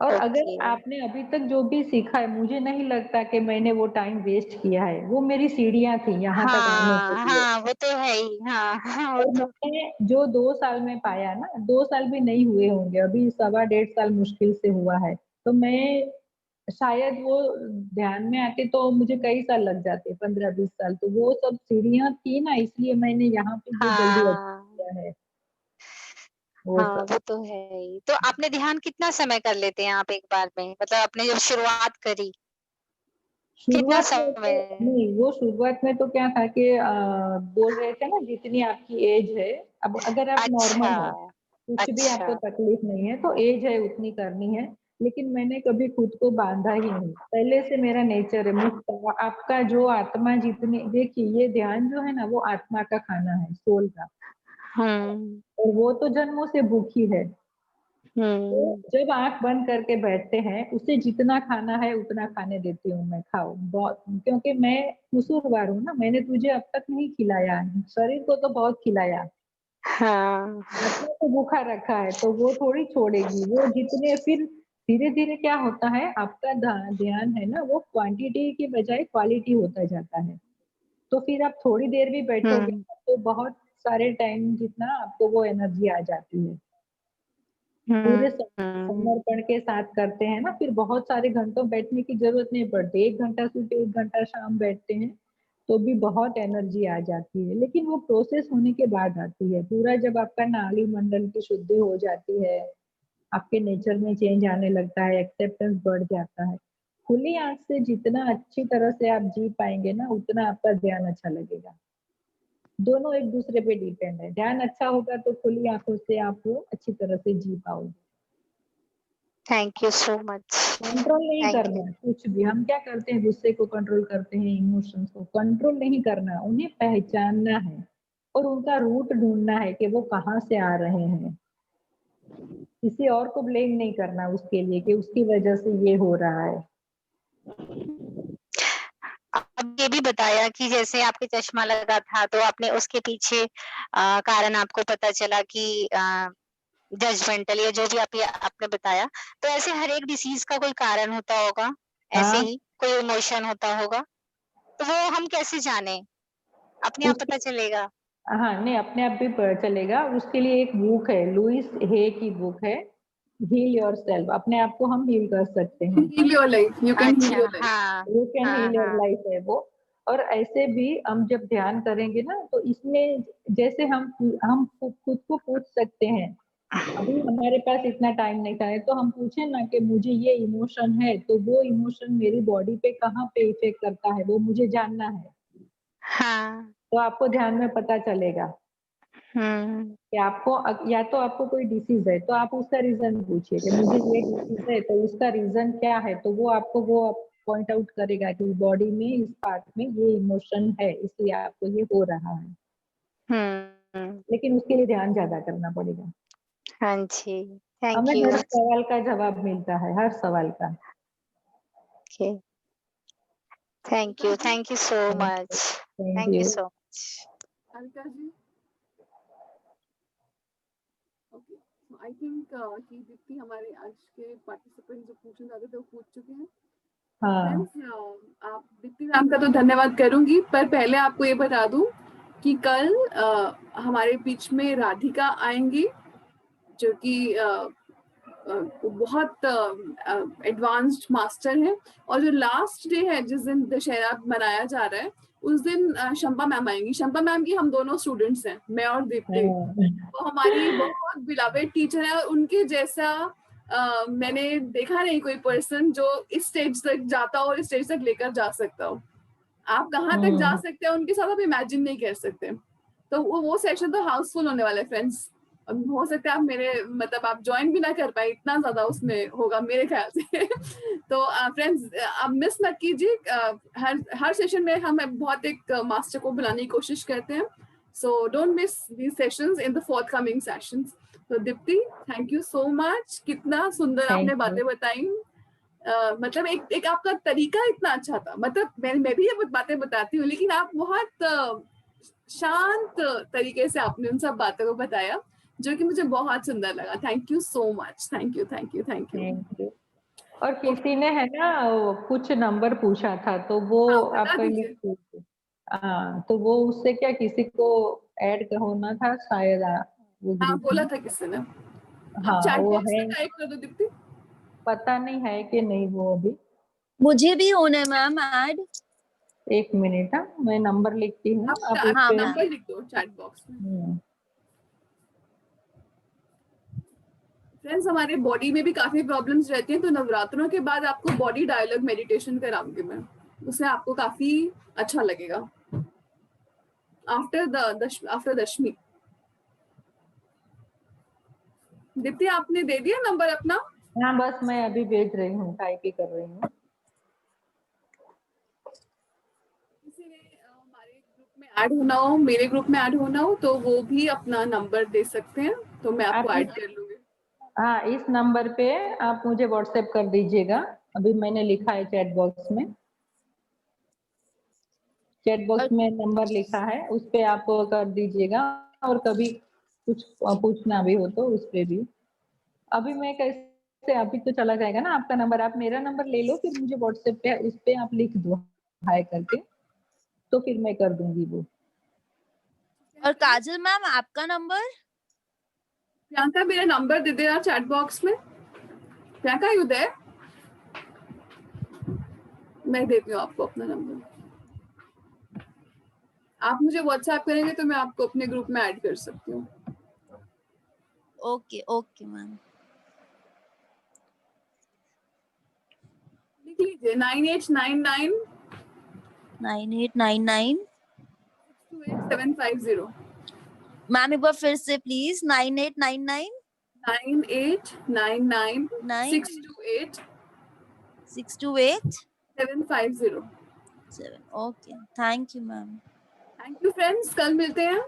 और अगर ओके। आपने अभी तक जो भी सीखा है, मुझे नहीं लगता कि मैंने वो टाइम वेस्ट किया है। वो मेरी सीढ़ियाँ थी यहाँ तक आने के हाँ, लिए। हाँ, वो तो है ही, हाँ, हाँ, वो और तो मैंने जो 2 साल में पाया ना, 2 साल भी नहीं हुए होंगे, अभी सवा डेढ़ साल मुश्किल से हुआ है। तो मैं शायद वो ध्यान में आते तो मुझे कई साल लग जाते, 15-20 साल। तो वो सब सीढ़ियाँ थी ना, इसलिए मैंने यहाँ पे जो जल्दी अचीव हाँ, किया है, वो हाँ, सब। वो तो है ही। तो आपने ध्यान कितना समय कर लेते हैं आप एक बार में? मतलब आपने जब शुरुआत करी, कितना शुरुआत में तो समय? नहीं, वो शुरुआत में तो क्या था कि बोल रहे थे ना जितनी आपकी एज है, अब अगर आप अच्छा, नॉर्मल हो, कुछ भी आपको अच्छा, तकलीफ नहीं है, तो एज है उतनी करनी है। लेकिन मैंने कभी खुद को बांधा ही नहीं, पहले से मेरा नेचर है मुक्त। आपका जो आत्मा जितनी, देखिए ये ध्यान जो है ना, वो आत्मा का खाना है, सोल का। हुँ, और वो तो जन्मों से भूखी है। तो हुँ, जब आँख बंद करके बैठते हैं, उसे जितना खाना है उतना खाने देती हूँ मैं, खाओ। बहुत, क्योंकि मैं कसूरवार हूँ ना, मैंने तुझे अब तक नहीं खिलाया, शरीर को तो बहुत खिलाया, हाँ, आत्मा को भूखा रखा है, तो वो थोड़ी छोड़ेगी। वो जितने फिर धीरे-धीरे क्या होता है, आपका ध्यान है ना, वो क्वांटिटी की बजाय क्वालिटी होता जाता है। तो फिर आप थोड़ी देर भी बैठोगे हुँ, ना, तो बहुत सारे टाइम जितना आपको वो एनर्जी आ जाती है। पूरे हुँ, हुँ, समर्पण के साथ करते हैं ना, फिर बहुत सारे घंटों बैठने की जरूरत नहीं पड़ती। 1 घंटा सुबह, 1 घंटा शाम बैठते हैं, तो भी बहुत एनर्जी आ जाती है। लेकिन वो प्रोसेस होने के बाद आती है। पूरा जब आपका नाड़ी मंडल की शुद्धि हो जाती है, आपके नेचर में चेंज आने लगता है, एक्सेप्टेंस बढ़ जाता है। खुली आँख से जितना अच्छी तरह से आप जी पाएँगे ना, उतना आपका ध्यान अच्छा लगेगा। दोनों एक दूसरे पे डिपेंड है। ध्यान अच्छा होगा तो खुली आँखों से आप वो अच्छी तरह से जी पाओगे। Thank you so much, control नहीं थैंक करना यू। है कुछ भी। हम क्या करते हैं, गुस्से को कंट्रोल करते हैं, इमोशंस को कंट्रोल नहीं करना, उन्हें पहचानना है और उनका रूट ढूंढना है कि वो कहाँ से आ रहे हैं। किसी और को ब्लेम नहीं करना उसके लिए कि उसकी वजह से ये हो रहा है। अब ये भी बताया कि जैसे आपके चश्मा लगा था, तो आपने उसके पीछे कारण आपको पता चला कि जजमेंटल या जो भी आप ये आपने बताया, तो ऐसे हर एक डिसीज का कोई कारण होता होगा, ऐसे हाँ, ही कोई इमोशन होता होगा, तो वो हम कैसे जाने? अपने आप उसके पता चलेगा? हाँ, नहीं, अपने आप भी चलेगा। उसके लिए एक बुक है, लुइस हे की बुक है, हील योरसेल्फ। अपने आप को हम हील कर सकते हैं। heal your life, you can heal अच्छा, your life. हाँ, यू कैन हाँ, हील योर हाँ, लाइफ है वो। और ऐसे भी हम जब ध्यान करेंगे ना, तो इसमें जैसे हम खुद को पूछ सकते हैं। अभी हमारे पास इतना टाइम नहीं था, तो हम पूछे ना कि मुझे ये इमोशन है, तो वो इमोशन मेरी बॉडी पे कहाँ पे इफेक्ट करता है, वो मुझे जानना है। हाँ, तो आपको ध्यान में पता चलेगा हुँ, कि आपको या तो आपको कोई डिसीज है, तो आप उसका रीजन पूछिए कि मुझे ये डिसीज है, तो उसका रीजन क्या है, तो वो आपको वो पॉइंट आउट करेगा कि बॉडी में इस पार्ट में ये इमोशन है, इसलिए आपको ये हो रहा है। हुँ, लेकिन उसके लिए ध्यान ज्यादा करना पड़ेगा। हाँ जी, थैंक हमें यू। हर सवाल का जवाब मिलता है, हर सवाल का। Okay, thank you so much, thank thank you you. So much. Alka ji, okay, I think कि दीप्ति हमारे आज के पार्टिसिपेंट जो पूछना चाहते थे वो पूछ चुके हैं। हाँ फ्रेंड्स, आप दीप्ति मैम का तो धन्यवाद करूंगी, पर पहले आपको ये बता दूं कि कल हमारे बीच में राधिका आएंगी, जो कि बहुत एडवांस्ड मास्टर है। और जो लास्ट डे है जिस दिन दशहरा मनाया जा रहा है, उस दिन शंपा मैम आएंगी। शंपा मैम की हम दोनों स्टूडेंट्स हैं, मैं और दीप्ति। वो हमारी बहुत बिलवेड टीचर है, और उनके जैसा मैंने देखा नहीं कोई पर्सन जो इस स्टेज तक जाता हो और इस स्टेज तक लेकर जा सकता हो। आप कहाँ तक जा सकते हैं उनके साथ आप इमेजिन नहीं कर सकते। तो वो सेशन तो हाउसफुल होने वाला है फ्रेंड्स। हो सकता है आप मेरे मतलब आप ज्वाइन भी ना कर पाए, इतना ज्यादा उसमें होगा मेरे ख्याल से। तो फ्रेंड्स आप मिस मत कीजिए। हर सेशन में हम बहुत एक मास्टर को बुलाने की कोशिश करते हैं। So don't miss these sessions in the forthcoming sessions. तो Dipti, thank you so much, कितना सुंदर आपने बातें बताई। मतलब एक आपका तरीका इतना अच्छा था। मतलब मैं भी ये बातें बताती हूँ, लेकिन आप बहुत शांत तरीके से आपने उन सब बातों को बताया, जो कि मुझे बहुत सुंदर लगा। Thank you so much, thank you thank you thank you. Thank you. और किसी ने है ना कुछ नंबर पूछा था, तो वो बता आपका दीजिए। लिख, हाँ तो वो उससे क्या किसी को ऐड होना था शायद वो हाँ, ग्रुप बोला में। था किसी ने। आप हाँ चैट वो बॉक्स है, में टाइप कर दो दीप्ति। पता नहीं है कि नहीं वो अभी। मुझे भी होना है मैम ऐड। एक मिनट, हाँ मैं नंबर लिखती हूँ, आप आप उस हाँ, पे। मैम। नंबर लिख दो चैट बॉक्स में। फ्रेंड्स, हमारे बॉडी में भी काफी प्रॉब्लम्स रहती हैं, तो नवरात्रों के बाद आपको बॉडी डायलॉग मेडिटेशन कराऊंगी मैं। उससे आपको काफी अच्छा लगेगा आफ्टर दशमी। दीप्ति, आपने दे दिया नंबर अपना? हाँ बस मैं अभी भेज रही हूँ, टाइप ही कर रही हूँ। किसी ने हमारे ग्रुप में ऐड होना हो, मेरे ग्रुप में ऐड होना हो, तो वो भी अपना नंबर दे सकते हैं, तो मैं आपको आप ऐड कर लूंगी। हाँ इस नंबर पे आप मुझे व्हाट्सएप कर दीजिएगा। अभी मैंने लिखा है चैट बॉक्स में, चैट बॉक्स में नंबर लिखा है, उस पे आप कर दीजिएगा। और कभी कुछ पूछना भी हो तो उस पे भी। अभी मैं कैसे, अभी तो चला जाएगा ना आपका नंबर, आप मेरा नंबर ले लो, फिर मुझे व्हाट्सएप पे उस पे आप लिख दो हाय करके, तो फिर मैं कर दूंगी वो। और काजल मैम आपका नंबर? प्रियंका, मेरा नंबर दे देना चैट बॉक्स में। Priyanka, you there? मैं देती हूँ आपको अपना नंबर। आप मुझे व्हाट्सएप करेंगे तो मैं आपको अपने ग्रुप में ऐड कर सकती हूँ। Okay okay ma'am. लिख लीजिए 9899 9899 628 मैम एक बार फिर से please. 9899 750 628 628 750। 7। Okay, thank you ma'am. Thank you friends, कल मिलते हैं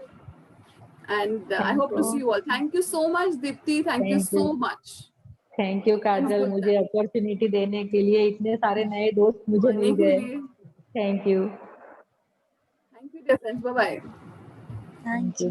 and I hope to see you all. Thank you so much Dipti, thank you so much. Thank you Kajal, मुझे अपॉर्चुनिटी देने के लिए। इतने सारे नए दोस्त मुझे मिल गए। Thank you. Thank you dear friends, bye bye. Thank you.